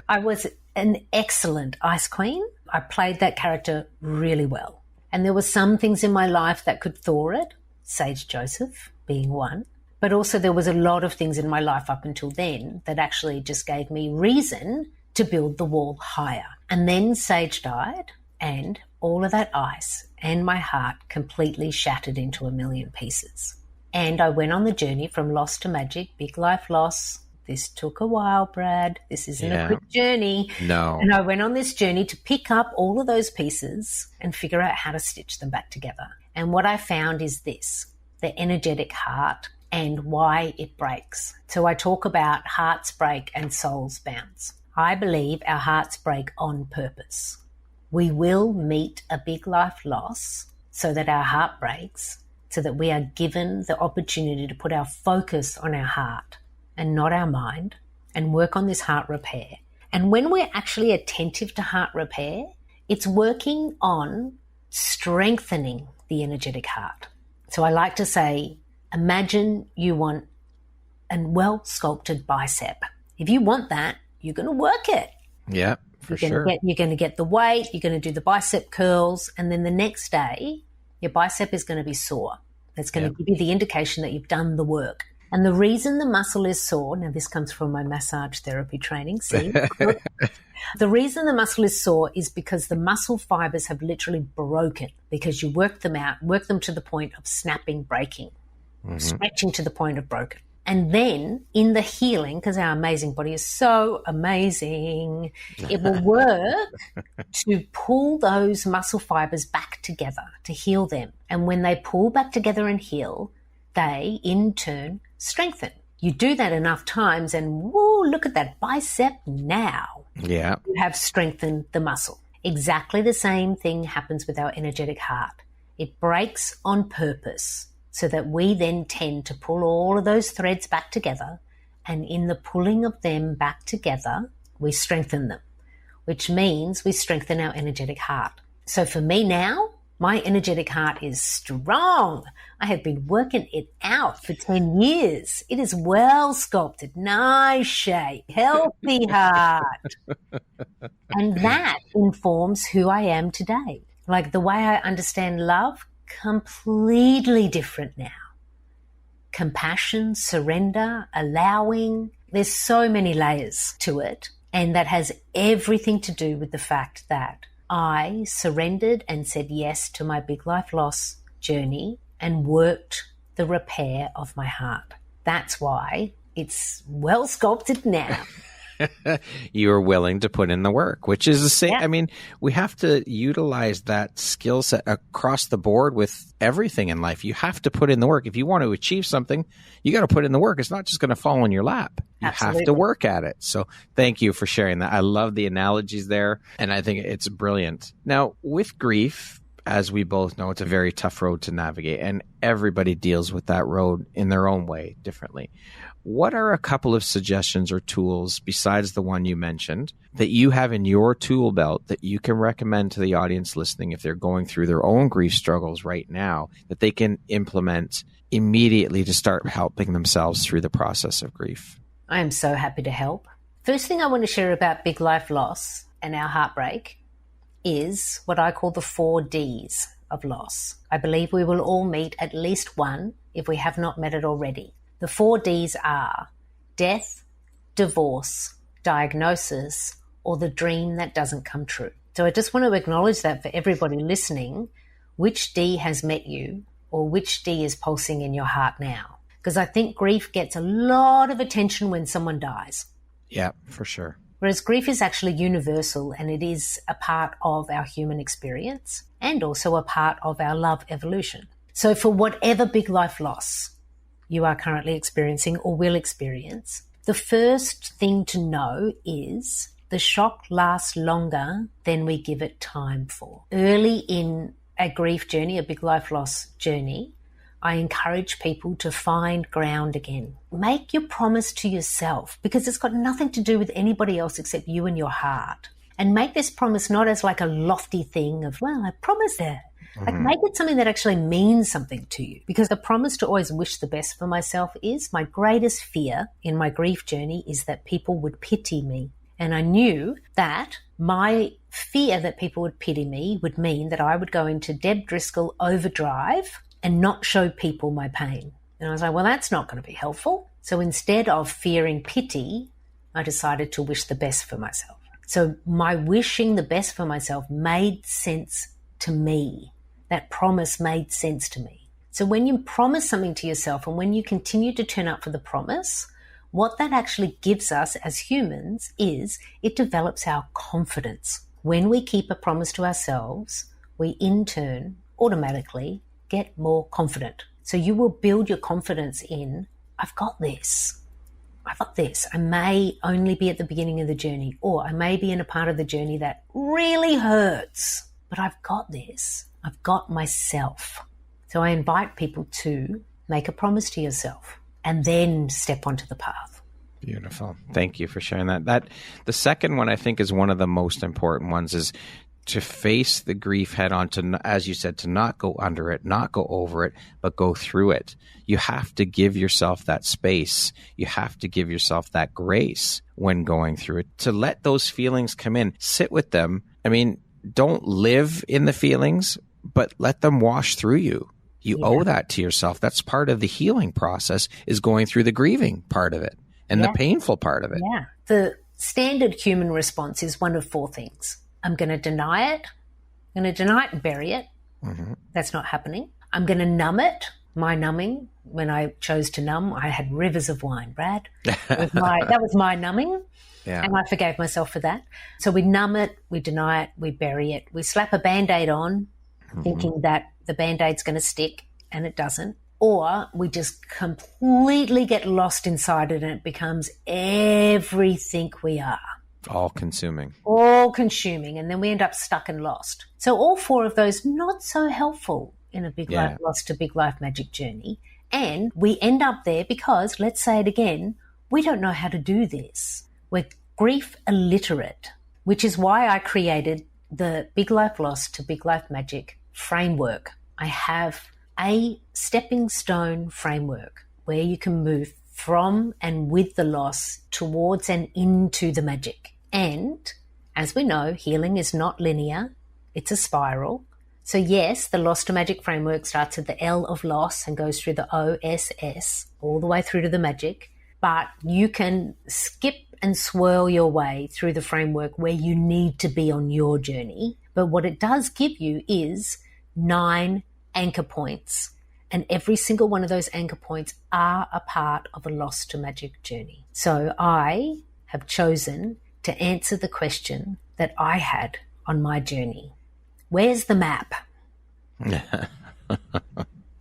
I was an excellent ice queen. I played that character really well. And there were some things in my life that could thaw it, Sage Joseph being one. But also there was a lot of things in my life up until then that actually just gave me reason to build the wall higher. And then Sage died, and all of that ice and my heart completely shattered into a million pieces. And I went on the journey from loss to magic, big life loss. This took a while, Brad. This isn't a quick journey. No. And I went on this journey to pick up all of those pieces and figure out how to stitch them back together. And what I found is this, the energetic heart and why it breaks. So I talk about hearts break and souls bounce. I believe our hearts break on purpose. we will meet a big life loss so that our heart breaks, so that we are given the opportunity to put our focus on our heart and not our mind and work on this heart repair. And when we're actually attentive to heart repair, it's working on strengthening the energetic heart. So I like to say, imagine you want a well-sculpted bicep. If you want that, you're going to work it. Yeah, for sure. You're going to get the weight, you're going to do the bicep curls, and then the next day, your bicep is going to be sore. That's going to give you the indication that you've done the work. And the reason the muscle is sore, now this comes from my massage therapy training, see? The reason the muscle is sore is because the muscle fibers have literally broken because you worked them out, worked them to the point of snapping, breaking, stretching to the point of broken. And then in the healing, because our amazing body is so amazing, it will work to pull those muscle fibers back together, to heal them. And when they pull back together and heal, they in turn strengthen. You do that enough times and whoa, look at that bicep now. Yeah. You have strengthened the muscle. Exactly the same thing happens with our energetic heart. It breaks on purpose so that we then tend to pull all of those threads back together, and in the pulling of them back together, we strengthen them, which means we strengthen our energetic heart. So for me now, my energetic heart is strong. I have been working it out for 10 years. It is well sculpted, nice shape, healthy heart. And that informs who I am today. Like the way I understand love, completely different now. Compassion, surrender, allowing. There's so many layers to it. And that has everything to do with the fact that I surrendered and said yes to my big life loss journey and worked the repair of my heart. That's why it's well sculpted now. You are willing to put in the work, which is the same. Yeah. I mean, we have to utilize that skill set across the board with everything in life. You have to put in the work. If you want to achieve something, you got to put in the work. It's not just going to fall in your lap. You have to work at it. So thank you for sharing that. I love the analogies there, and I think it's brilliant. Now, with grief, as we both know, it's a very tough road to navigate, and everybody deals with that road in their own way differently. What are a couple of suggestions or tools besides the one you mentioned that you have in your tool belt that you can recommend to the audience listening if they're going through their own grief struggles right now that they can implement immediately to start helping themselves through the process of grief? I am so happy to help. First thing I want to share about big life loss and our heartbreak is what I call the 4 Ds of loss. I believe we will all meet at least one if we have not met it already. The 4 Ds are death, divorce, diagnosis, or the dream that doesn't come true. So I just want to acknowledge that for everybody listening, which D has met you or which D is pulsing in your heart now. Because I think grief gets a lot of attention when someone dies. Yeah, for sure. Whereas grief is actually universal and it is a part of our human experience and also a part of our love evolution. So for whatever big life loss you are currently experiencing or will experience, the first thing to know is the shock lasts longer than we give it time for. Early in a grief journey, a big life loss journey, I encourage people to find ground again. Make your promise to yourself because it's got nothing to do with anybody else except you and your heart. And make this promise not as like a lofty thing of, well, I promise that. Like make it something that actually means something to you, because the promise to always wish the best for myself is my greatest fear in my grief journey is that people would pity me. And I knew that my fear that people would pity me would mean that I would go into Debra Driscoll overdrive and not show people my pain. And I was like, well, that's not going to be helpful. So instead of fearing pity, I decided to wish the best for myself. So my wishing the best for myself made sense to me. That promise made sense to me. So when you promise something to yourself and when you continue to turn up for the promise, what that actually gives us as humans is it develops our confidence. When we keep a promise to ourselves, we in turn automatically get more confident. So you will build your confidence in, I've got this. I've got this. I may only be at the beginning of the journey, or I may be in a part of the journey that really hurts, but I've got this. I've got myself. So I invite people to make a promise to yourself and then step onto the path. Beautiful. Thank you for sharing that. The second one I think is one of the most important ones, is to face the grief head on, to, as you said, to not go under it, not go over it, but go through it. You have to give yourself that space. You have to give yourself that grace when going through it, to let those feelings come in, sit with them. I mean, don't live in the feelings, but let them wash through you. You owe that to yourself. That's part of the healing process, is going through the grieving part of it and the painful part of it. Yeah. The standard human response is one of four things. I'm going to deny it. I'm going to deny it and bury it. Mm-hmm. That's not happening. I'm going to numb it. My numbing, when I chose to numb, I had rivers of wine, Brad. That was my numbing. Yeah. And I forgave myself for that. So we numb it, we deny it, we bury it. We slap a Band-Aid on, thinking that the Band-Aid's going to stick, and it doesn't. Or we just completely get lost inside it and it becomes everything we are. All consuming. And then we end up stuck and lost. So all four of those, not so helpful in a big life loss to big life magic journey. And we end up there because, let's say it again, we don't know how to do this. We're grief illiterate, which is why I created the Big Life Loss to Big Life Magic framework. I have a stepping stone framework where you can move from and with the loss towards and into the magic. And as we know, healing is not linear. It's a spiral. So yes, the Loss to Magic framework starts at the L of loss and goes through the OSS all the way through to the magic. But you can skip and swirl your way through the framework where you need to be on your journey. But what it does give you is 9 anchor points. And every single one of those anchor points are a part of a Loss to Magic journey. So I have chosen to answer the question that I had on my journey. Where's the map?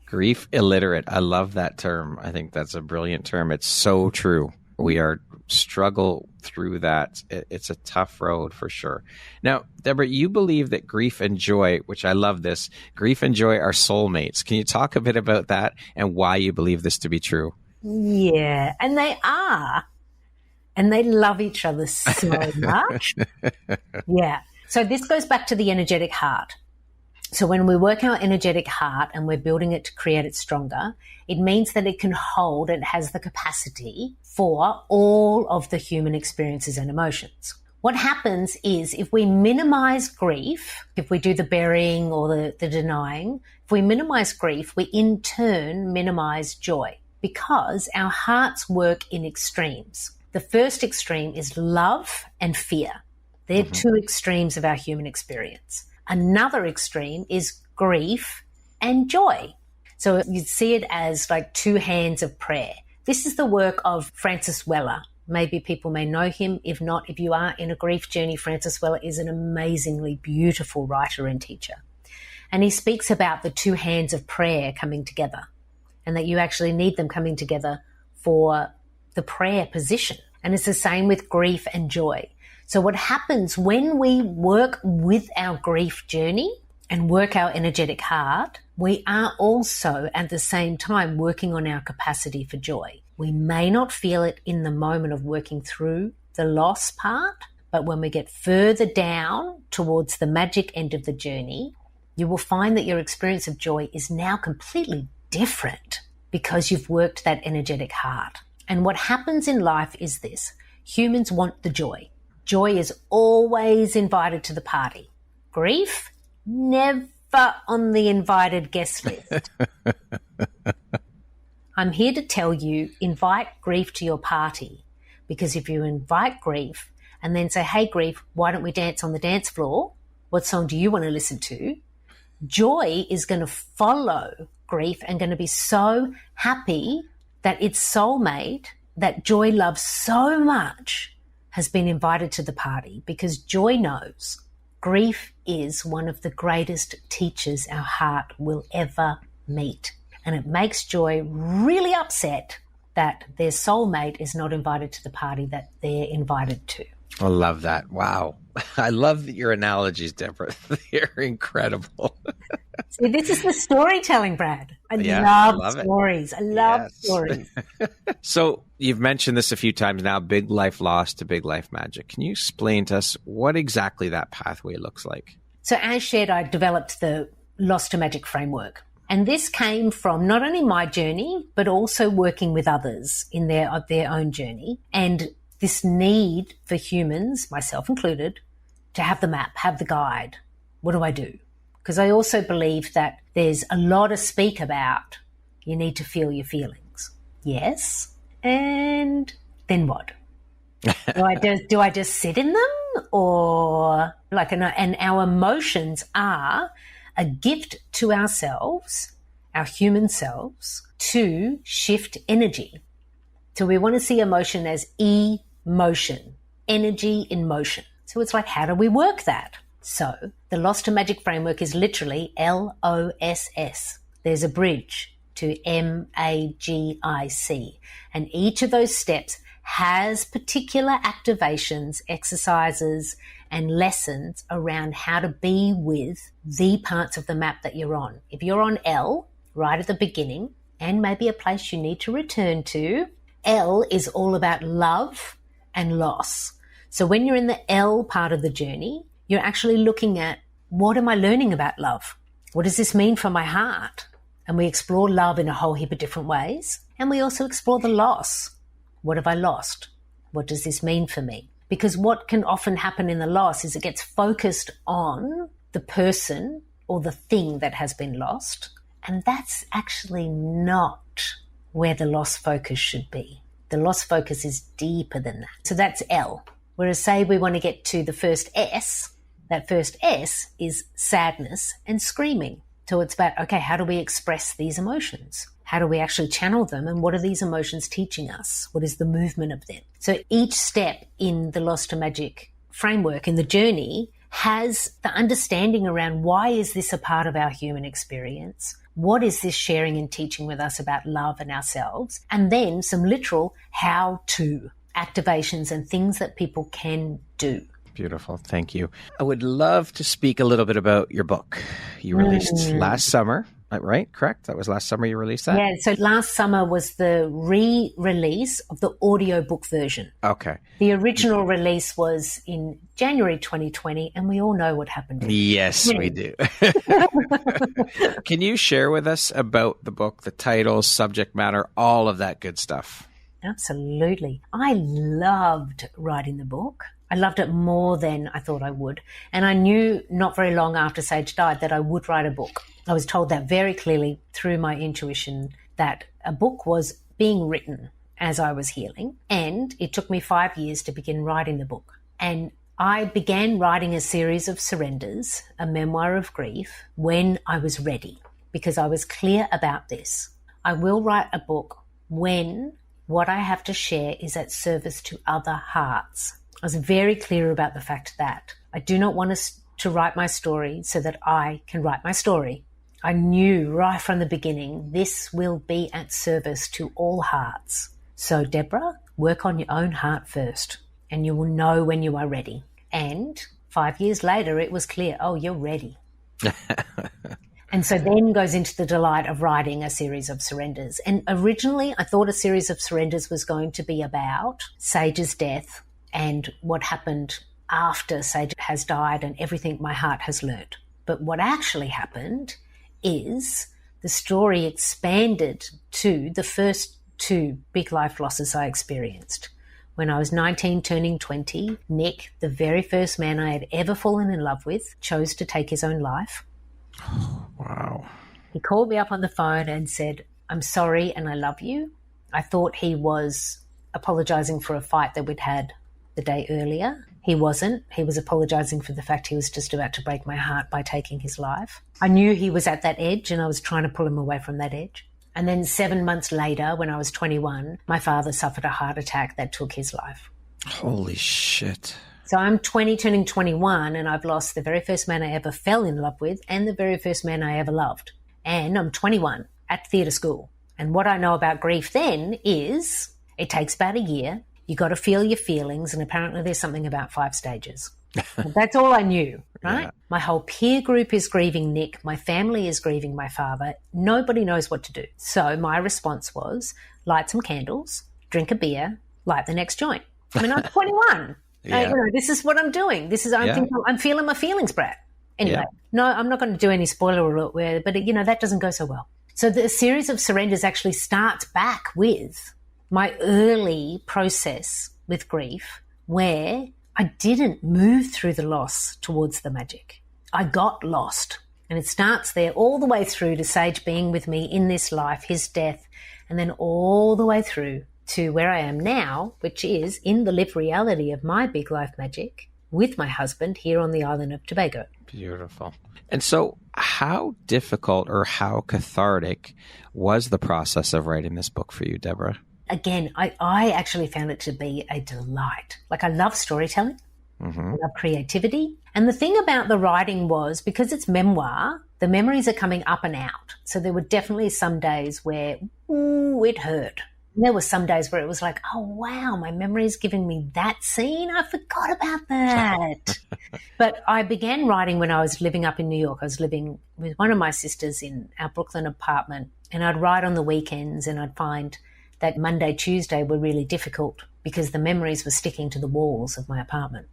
Grief illiterate. I love that term. I think that's a brilliant term. It's so true. We are struggle through that. It's a tough road for sure. Now, Debra, you believe that grief and joy, which I love this, grief and joy are soulmates. Can you talk a bit about that and why you believe this to be true? Yeah, and they are. And they love each other so much. Yeah. So this goes back to the energetic heart. So when we work our energetic heart and we're building it to create it stronger, it means that it can hold, it has the capacity for all of the human experiences and emotions. What happens is if we minimize grief, if we do the burying or the denying, if we minimize grief, we in turn minimize joy because our hearts work in extremes. The first extreme is love and fear. They're two extremes of our human experience. Another extreme is grief and joy. So you'd see it as like two hands of prayer. This is the work of Francis Weller. Maybe people may know him. If not, if you are in a grief journey, Francis Weller is an amazingly beautiful writer and teacher. And he speaks about the two hands of prayer coming together and that you actually need them coming together for the prayer position. And it's the same with grief and joy. So what happens when we work with our grief journey and work our energetic heart, we are also at the same time working on our capacity for joy. We may not feel it in the moment of working through the loss part, but when we get further down towards the magic end of the journey, you will find that your experience of joy is now completely different because you've worked that energetic heart. And what happens in life is this: humans want the joy. Joy is always invited to the party. Grief, never on the invited guest list. I'm here to tell you, invite grief to your party, because if you invite grief and then say, hey, grief, why don't we dance on the dance floor? What song do you want to listen to? Joy is going to follow grief and going to be so happy that its soulmate, that joy loves so much, has been invited to the party, because joy knows grief is one of the greatest teachers our heart will ever meet. And it makes joy really upset that their soulmate is not invited to the party that they're invited to. I love that. Wow. I love your analogies, Deborah. They're incredible. See, this is the storytelling, Brad. I love stories. I love stories. So you've mentioned this a few times now, big life loss to big life magic. Can you explain to us what exactly that pathway looks like? So as shared, I developed the loss to magic framework. And this came from not only my journey, but also working with others in their own journey. And this need for humans, myself included, to have the map, have the guide. What do I do? Because I also believe that there's a lot to speak about. You need to feel your feelings. Yes. And then what? Do I just sit in them? Or and our emotions are a gift to ourselves, our human selves, to shift energy. So we want to see emotion as emotion, energy in motion. So it's like, how do we work that? So the Loss to Magic framework is literally LOSS. There's a bridge to MAGIC. And each of those steps has particular activations, exercises, and lessons around how to be with the parts of the map that you're on. If you're on L, right at the beginning, and maybe a place you need to return to, L is all about love and loss. So when you're in the L part of the journey, you're actually looking at, what am I learning about love? What does this mean for my heart? And we explore love in a whole heap of different ways. And we also explore the loss. What have I lost? What does this mean for me? Because what can often happen in the loss is it gets focused on the person or the thing that has been lost. And that's actually not where the loss focus should be. The loss focus is deeper than that. So that's L. Whereas say we want to get to the first S, that first S is sadness and screaming. So it's about, okay, how do we express these emotions? How do we actually channel them? And what are these emotions teaching us? What is the movement of them? So each step in the Loss to Magic framework, in the journey, has the understanding around, why is this a part of our human experience? What is this sharing and teaching with us about love and ourselves? And then some literal how-to activations and things that people can do. Beautiful. Thank you. I would love to speak a little bit about your book. You released last summer, right? Correct? That was last summer you released that? Yeah. So last summer was the re-release of the audiobook version. Okay. The original release was in January 2020, and we all know what happened. Yes, we do. Can you share with us about the book, the title, subject matter, all of that good stuff? Absolutely. I loved writing the book. I loved it more than I thought I would. And I knew not very long after Sage died that I would write a book. I was told that very clearly through my intuition, that a book was being written as I was healing. And it took me 5 years to begin writing the book. And I began writing a series of surrenders, a memoir of grief, when I was ready, because I was clear about this. I will write a book when what I have to share is at service to other hearts. I was very clear about the fact that I do not want to write my story so that I can write my story. I knew right from the beginning, this will be at service to all hearts. So Deborah, work on your own heart first, and you will know when you are ready. And 5 years later, it was clear, oh, you're ready. And so then goes into the delight of writing a series of surrenders. And originally, I thought a series of surrenders was going to be about Sage's death and what happened after Sage has died and everything my heart has learned. But what actually happened is the story expanded to the first two big life losses I experienced. When I was 19, turning 20, Nick, the very first man I had ever fallen in love with, chose to take his own life. Wow. He called me up on the phone and said, I'm sorry and I love you. I thought he was apologizing for a fight that we'd had the day earlier. He wasn't. He was apologizing for the fact he was just about to break my heart by taking his life. I knew he was at that edge and I was trying to pull him away from that edge. And then 7 months later, when I was 21, my father suffered a heart attack that took his life. Holy shit. So I'm 20, turning 21, and I've lost the very first man I ever fell in love with and the very first man I ever loved. And I'm 21 at theatre school. And what I know about grief then is it takes about a year. You got to feel your feelings. And apparently there's something about 5 stages. That's all I knew, right? Yeah. My whole peer group is grieving Nick. My family is grieving my father. Nobody knows what to do. So my response was light some candles, drink a beer, light the next joint. I mean, I'm 21. Yeah. This is what I'm doing. I'm feeling my feelings, Brad. Anyway, no, I'm not going to do any spoiler alert, but that doesn't go so well. So the series of surrenders actually starts back with my early process with grief, where I didn't move through the loss towards the magic. I got lost. And it starts there all the way through to Sage being with me in this life, his death, and then all the way through to where I am now, which is in the lived reality of my big life magic with my husband here on the island of Tobago. Beautiful. And so how difficult or how cathartic was the process of writing this book for you, Debra? Again, I actually found it to be a delight. Like, I love storytelling. Mm-hmm. I love creativity. And the thing about the writing was, because it's memoir, the memories are coming up and out. So there were definitely some days where, it hurt. And there were some days where it was like, oh, wow, my memory is giving me that scene. I forgot about that. But I began writing when I was living up in New York. I was living with one of my sisters in our Brooklyn apartment, and I'd write on the weekends, and I'd find that Monday, Tuesday were really difficult because the memories were sticking to the walls of my apartment.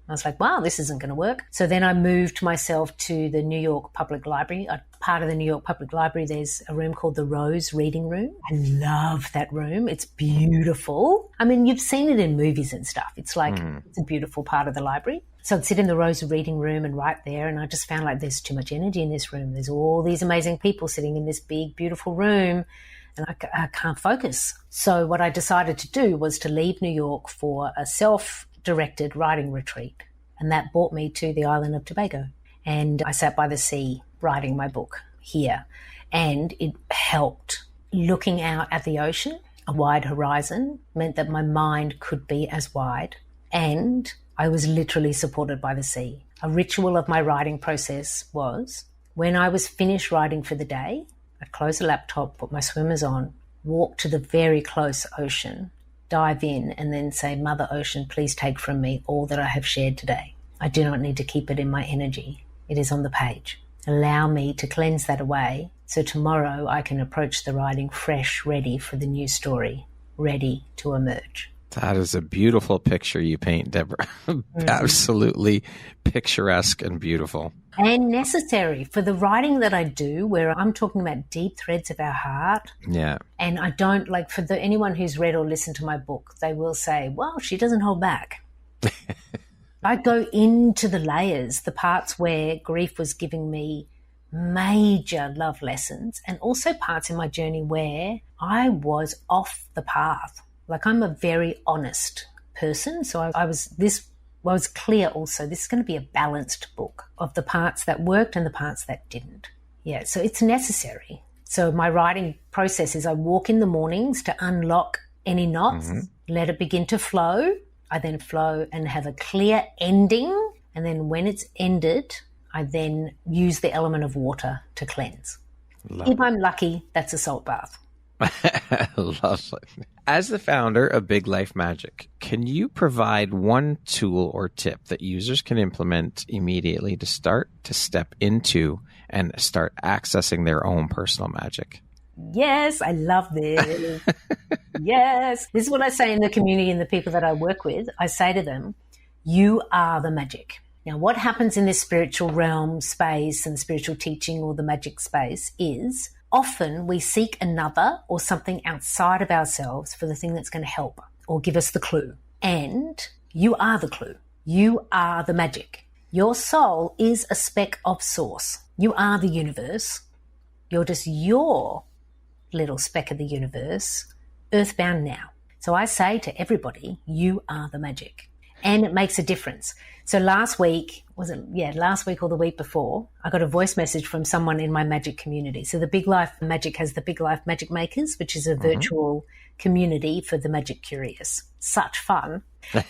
I was like, wow, this isn't going to work. So then I moved myself to the New York Public Library. Part of the New York Public Library, there's a room called the Rose Reading Room. I love that room. It's beautiful. I mean, you've seen it in movies and stuff. It's like, it's a beautiful part of the library. So I'd sit in the Rose Reading Room and write there, and I just found like there's too much energy in this room. There's all these amazing people sitting in this big, beautiful room, and I can't focus. So what I decided to do was to leave New York for a self-directed writing retreat. And that brought me to the island of Tobago. And I sat by the sea writing my book here. And it helped. Looking out at the ocean, a wide horizon, meant that my mind could be as wide. And I was literally supported by the sea. A ritual of my writing process was, when I was finished writing for the day, I'd close the laptop, put my swimmers on, walk to the very close ocean, dive in, and then say, Mother Ocean, please take from me all that I have shared today. I do not need to keep it in my energy. It is on the page. Allow me to cleanse that away so tomorrow I can approach the writing fresh, ready for the new story, ready to emerge. That is a beautiful picture you paint, Debra. Absolutely picturesque and beautiful. And necessary for the writing that I do, where I'm talking about deep threads of our heart. Yeah. And I don't, like, for anyone who's read or listened to my book, they will say, well, she doesn't hold back. I go into the layers, the parts where grief was giving me major love lessons, and also parts in my journey where I was off the path. Like, I'm a very honest person, so I was clear also, this is going to be a balanced book of the parts that worked and the parts that didn't. Yeah, so it's necessary. So my writing process is I walk in the mornings to unlock any knots, let it begin to flow. I then flow and have a clear ending. And then when it's ended, I then use the element of water to cleanse. If I'm lucky, that's a salt bath. Lovely. As the founder of Big Life Magic, can you provide one tool or tip that users can implement immediately to start to step into and start accessing their own personal magic? Yes, I love this. Yes. This is what I say in the community and the people that I work with. I say to them, you are the magic. Now, what happens in this spiritual realm space and spiritual teaching or the magic space is often we seek another or something outside of ourselves for the thing that's going to help or give us the clue. And you are the clue. You are the magic. Your soul is a speck of source. You are the universe. You're just your little speck of the universe, earthbound now. So I say to everybody, you are the magic. And it makes a difference. So last week or the week before, I got a voice message from someone in my magic community. So the Big Life Magic has the Big Life Magic Makers, which is a virtual community for the magic curious. Such fun.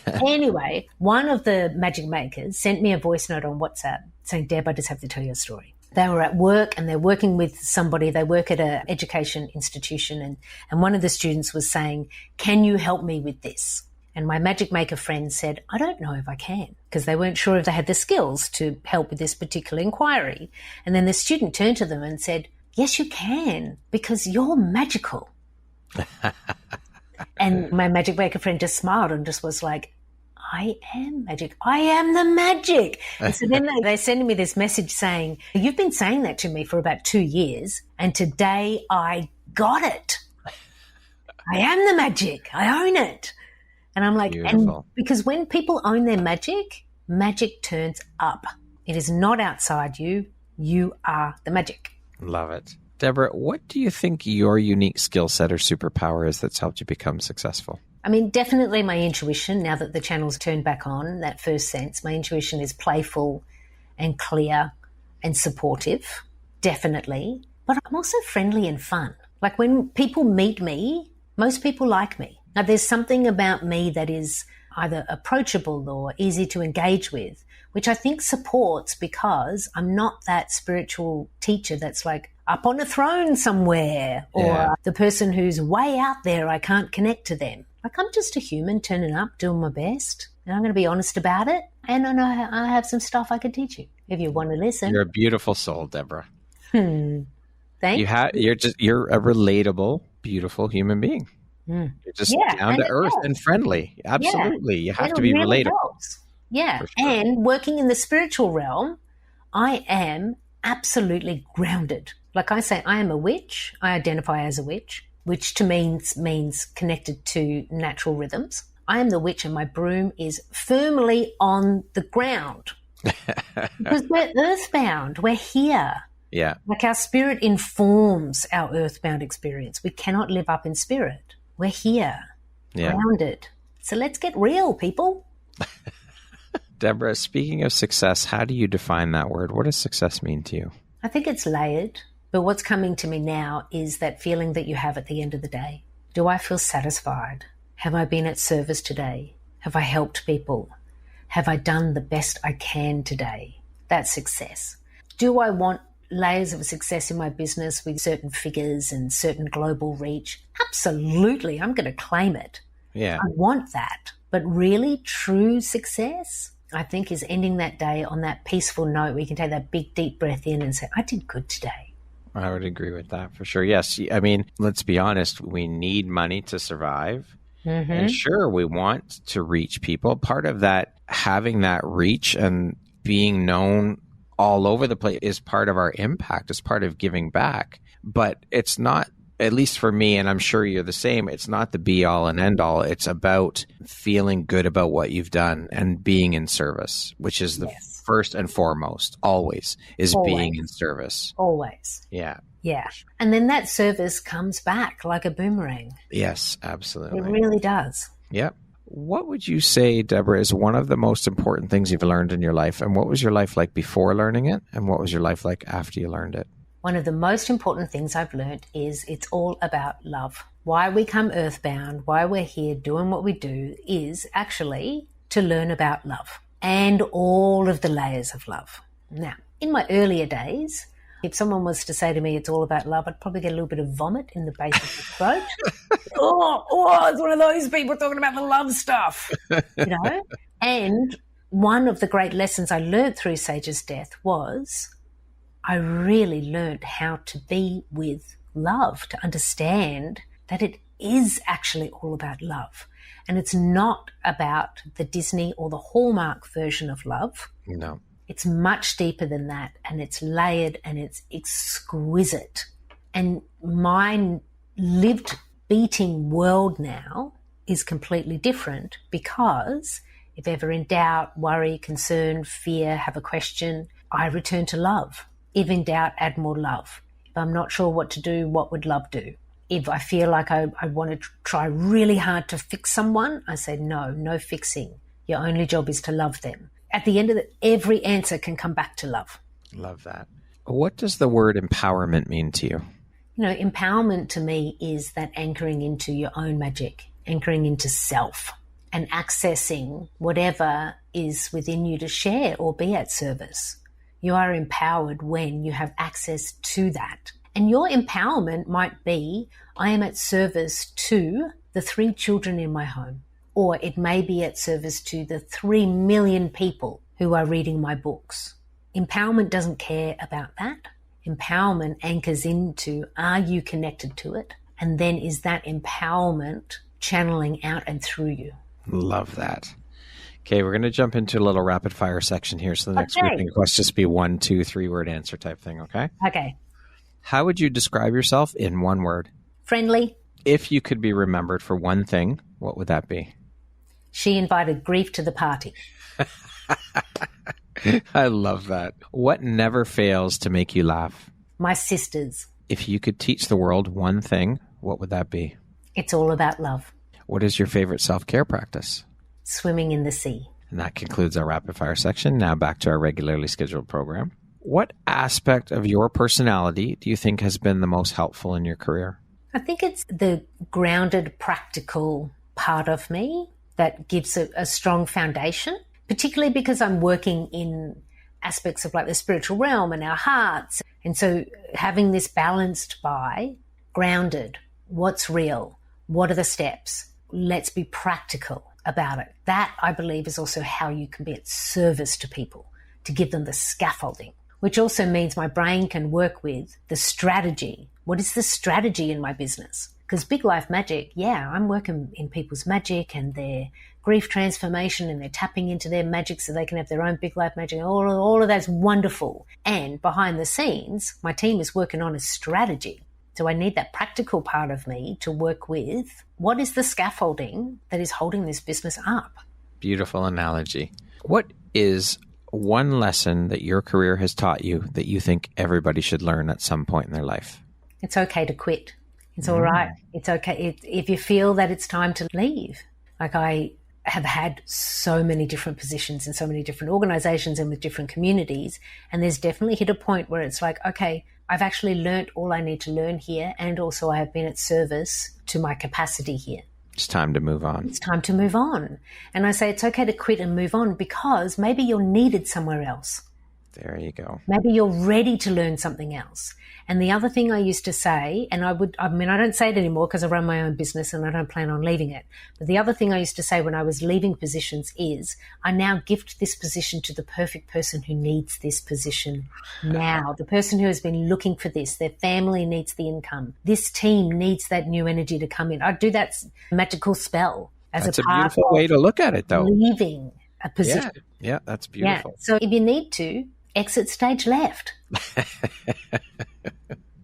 Anyway, one of the magic makers sent me a voice note on WhatsApp saying, Deb, I just have to tell you a story. they were at work and they're working with somebody. They work at an education institution, and one of the students was saying, "Can you help me with this?" And my magic maker friend said, "I don't know if I can," because they weren't sure if they had the skills to help with this particular inquiry. And then the student turned to them and said, "Yes, you can, because you're magical." And my magic maker friend just smiled and just was like, "I am magic. I am the magic." And so then they sent me this message saying, "You've been saying that to me for about 2 years, and today I got it. I am the magic. I own it." And I'm like, Beautiful. and because when people own their magic, magic turns up. It is not outside you. You are the magic. Love it. Debra, what do you think your unique skill set or superpower is that's helped you become successful? I mean, definitely my intuition, now that the channel's turned back on, that first sense, my intuition is playful and clear and supportive, definitely. But I'm also friendly and fun. Like when people meet me, most people like me. Now, there's something about me that is either approachable or easy to engage with, which I think supports because I'm not that spiritual teacher that's like up on a throne somewhere or the person who's way out there, I can't connect to them. Like I'm just a human turning up, doing my best, and I'm going to be honest about it. And I know I have some stuff I could teach you if you want to listen. You're a beautiful soul, Debra. Thanks. You're a relatable, beautiful human being. You're just down to earth and friendly. Absolutely. You have to be really relatable. Helps. Yeah. Sure. And working in the spiritual realm, I am absolutely grounded. Like I say, I am a witch. I identify as a witch, which to me means connected to natural rhythms. I am the witch and my broom is firmly on the ground because we're earthbound. We're here. Yeah. Like our spirit informs our earthbound experience. We cannot live up in spirit. We're here, grounded. So let's get real, people. Debra, speaking of success, how do you define that word? What does success mean to you? I think it's layered, but what's coming to me now is that feeling that you have at the end of the day. Do I feel satisfied? Have I been at service today? Have I helped people? Have I done the best I can today? That's success. Do I want layers of success in my business with certain figures and certain global reach? Absolutely. I'm going to claim it. Yeah. I want that. But really true success, I think, is ending that day on that peaceful note where you can take that big, deep breath in and say, I did good today. I would agree with that for sure. Yes. I mean, let's be honest. We need money to survive. Mm-hmm. And sure, we want to reach people. Part of that, having that reach and being known all over the place is part of our impact, is part of giving back. But it's not, at least for me, and I'm sure you're the same, it's not the be all and end all. It's about feeling good about what you've done and being in service, which is the first and foremost, always, is being in service. Always. Yeah. Yeah. And then that service comes back like a boomerang. Yes, absolutely. It really does. Yep. What would you say, Debra, is one of the most important things you've learned in your life? And what was your life like before learning it? And what was your life like after you learned it? One of the most important things I've learned is it's all about love. Why we come earthbound, why we're here doing what we do is actually to learn about love and all of the layers of love. Now, in my earlier days, if someone was to say to me it's all about love, I'd probably get a little bit of vomit in the base of the throat. It's one of those people talking about the love stuff, you know? And one of the great lessons I learned through Sage's death was I really learned how to be with love, to understand that it is actually all about love. And it's not about the Disney or the Hallmark version of love. No. It's much deeper than that, and it's layered and it's exquisite. And my lived, beating world now is completely different because if ever in doubt, worry, concern, fear, have a question, I return to love. If in doubt, add more love. If I'm not sure what to do, what would love do? If I feel like I want to try really hard to fix someone, I say, no fixing. Your only job is to love them. At the end of it, every answer can come back to love. Love that. What does the word empowerment mean to you? You know, empowerment to me is that anchoring into your own magic, anchoring into self and accessing whatever is within you to share or be at service. You are empowered when you have access to that. And your empowerment might be, I am at service to the 3 children in my home, or it may be at service to the 3 million people who are reading my books. Empowerment doesn't care about that. Empowerment anchors into, are you connected to it? And then is that empowerment channeling out and through you? Love that. Okay, we're going to jump into a little rapid fire section here. So the next grouping request just be 1, 2, 3 word answer type thing, okay? Okay. How would you describe yourself in 1 word? Friendly. If you could be remembered for one thing, what would that be? She invited grief to the party. I love that. What never fails to make you laugh? My sisters. If you could teach the world one thing, what would that be? It's all about love. What is your favorite self-care practice? Swimming in the sea. And that concludes our rapid fire section. Now back to our regularly scheduled program. What aspect of your personality do you think has been the most helpful in your career? I think it's the grounded, practical part of me that gives a strong foundation, particularly because I'm working in aspects of like the spiritual realm and our hearts. And so having this balanced by grounded, what's real, what are the steps, let's be practical about it. That, I believe, is also how you can be at service to people, to give them the scaffolding, which also means my brain can work with the strategy. What is the strategy in my business? Because Big Life Magic, I'm working in people's magic and their grief transformation, and they're tapping into their magic so they can have their own Big Life Magic. All of that's wonderful. And behind the scenes, my team is working on a strategy. So I need that practical part of me to work with what is the scaffolding that is holding this business up. Beautiful analogy. What is one lesson that your career has taught you that you think everybody should learn at some point in their life? It's okay to quit. It's all right. It's okay if you feel that it's time to leave. Like, I have had so many different positions in so many different organizations and with different communities. And there's definitely hit a point where it's like, okay, I've actually learnt all I need to learn here. And also I have been at service to my capacity here. It's time to move on. It's time to move on. And I say it's okay to quit and move on because maybe you're needed somewhere else. There you go. Maybe you're ready to learn something else. And the other thing I used to say, and I don't say it anymore because I run my own business and I don't plan on leaving it. But the other thing I used to say when I was leaving positions is, I now gift this position to the perfect person who needs this position now. The person who has been looking for this, their family needs the income. This team needs that new energy to come in. I do that magical spell as that's a part beautiful way to look at it, though. Leaving a position. Yeah, that's beautiful. Yeah. So if you need to, exit stage left.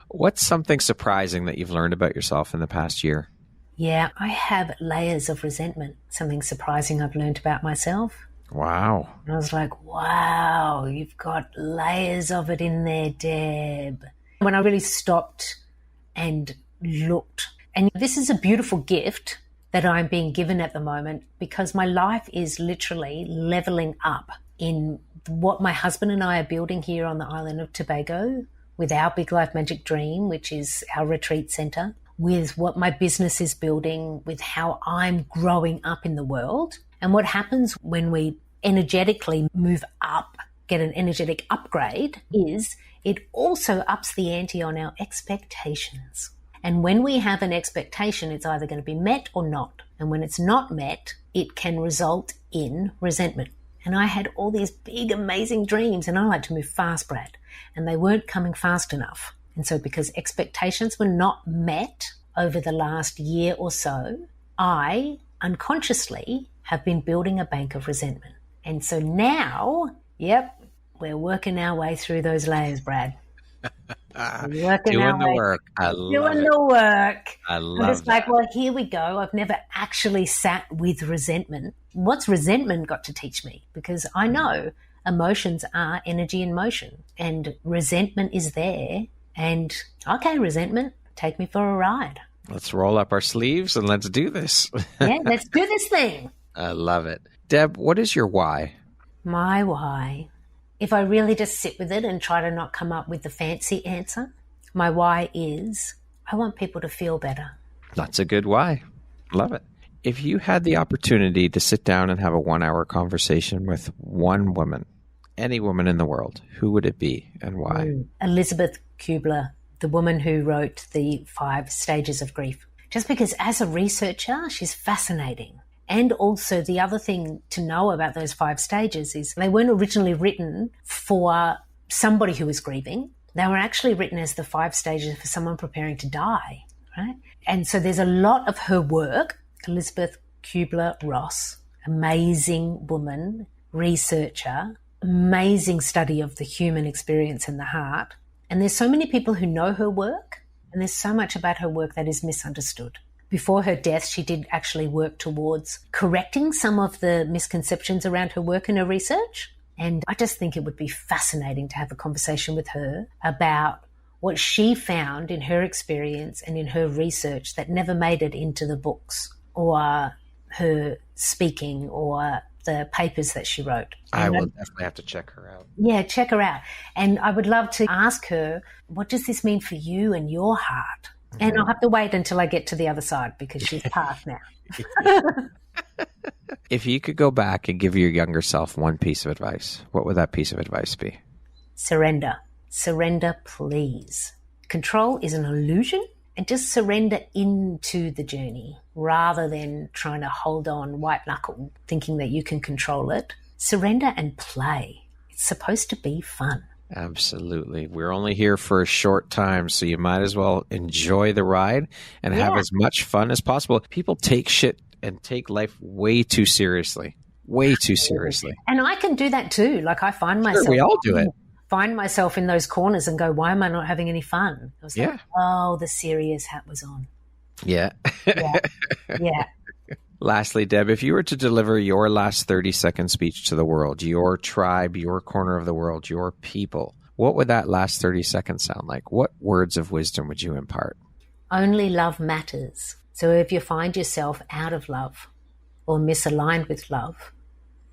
What's something surprising that you've learned about yourself in the past year? Yeah, I have layers of resentment. Something surprising I've learned about myself. Wow. And I was like, wow, you've got layers of it in there, Deb. When I really stopped and looked, and this is a beautiful gift that I'm being given at the moment because my life is literally leveling up in what my husband and I are building here on the island of Tobago with our Big Life Magic Dream, which is our retreat center, with what my business is building, with how I'm growing up in the world. And what happens when we energetically move up, get an energetic upgrade, is it also ups the ante on our expectations. And when we have an expectation, it's either going to be met or not. And when it's not met, it can result in resentment. And I had all these big, amazing dreams, and I like to move fast, Brad, and they weren't coming fast enough. And so because expectations were not met over the last year or so, I unconsciously have been building a bank of resentment. And so now, we're working our way through those layers, Brad. Doing the work. I love it. The work. I love it. I'm just like, well, here we go. I've never actually sat with resentment. What's resentment got to teach me? Because I know emotions are energy in motion and resentment is there. And okay, resentment, take me for a ride. Let's roll up our sleeves and let's do this. Yeah, let's do this thing. I love it. Deb, what is your why? My why? If I really just sit with it and try to not come up with the fancy answer, my why is I want people to feel better. That's a good why. Love it. If you had the opportunity to sit down and have a 1-hour conversation with one woman, any woman in the world, who would it be and why? Elizabeth Kubler, the woman who wrote the 5 Stages of Grief. Just because as a researcher, she's fascinating. And also the other thing to know about those 5 stages is they weren't originally written for somebody who was grieving. They were actually written as the 5 stages for someone preparing to die, right? And so there's a lot of her work. Elizabeth Kubler-Ross, amazing woman, researcher, amazing study of the human experience and the heart. And there's so many people who know her work, and there's so much about her work that is misunderstood. Before her death, she did actually work towards correcting some of the misconceptions around her work and her research. And I just think it would be fascinating to have a conversation with her about what she found in her experience and in her research that never made it into the books or her speaking or the papers that she wrote. I will definitely have to check her out. Yeah, check her out. And I would love to ask her, what does this mean for you and your heart? And I'll have to wait until I get to the other side because she's passed now. If you could go back and give your younger self one piece of advice, what would that piece of advice be? Surrender. Surrender, please. Control is an illusion, and just surrender into the journey rather than trying to hold on white knuckle, thinking that you can control it. Surrender and play. It's supposed to be fun. Absolutely. We're only here for a short time, so you might as well enjoy the ride and have as much fun as possible. People take shit and take life way too seriously. Way too seriously. And I can do that too. Like I find myself... Sure, we all do it. Find myself in those corners and go, why am I not having any fun? I was like, oh, the serious hat was on. Yeah. Yeah. Lastly, Deb, if you were to deliver your last 30-second speech to the world, your tribe, your corner of the world, your people, what would that last 30 seconds sound like? What words of wisdom would you impart? Only love matters. So if you find yourself out of love or misaligned with love,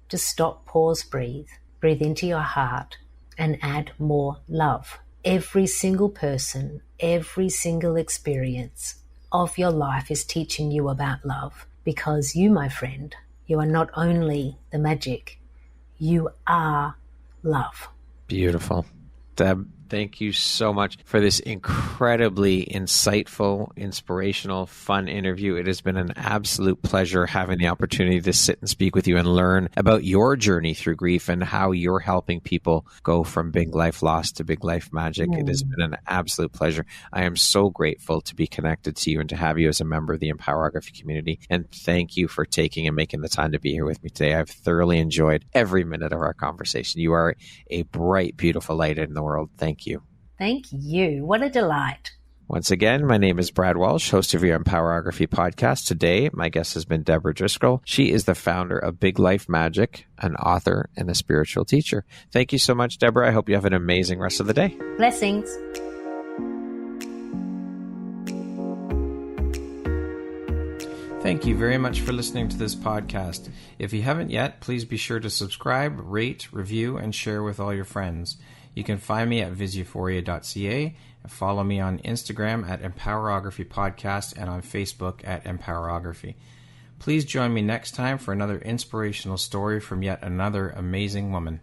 just stop, pause, breathe. Breathe into your heart and add more love. Every single person, every single experience of your life is teaching you about love. Because you, my friend, you are not only the magic, you are love. Beautiful. Deb, thank you so much for this incredibly insightful, inspirational, fun interview. It has been an absolute pleasure having the opportunity to sit and speak with you and learn about your journey through grief and how you're helping people go from big life loss to big life magic. It has been an absolute pleasure. I am so grateful to be connected to you and to have you as a member of the Empowerography community. And thank you for taking and making the time to be here with me today. I've thoroughly enjoyed every minute of our conversation. You are a bright, beautiful light in the world. Thank you. Thank you. What a delight. Once again, my name is Brad Walsh, host of your Empowerography Podcast. Today, my guest has been Debra Driscoll. She is the founder of Big Life Magic, an author and a spiritual teacher. Thank you so much, Debra. I hope you have an amazing rest of the day. Blessings. Thank you very much for listening to this podcast. If you haven't yet, please be sure to subscribe, rate, review, and share with all your friends. You can find me at visuphoria.ca and follow me on Instagram at Empowerography Podcast and on Facebook at Empowerography. Please join me next time for another inspirational story from yet another amazing woman.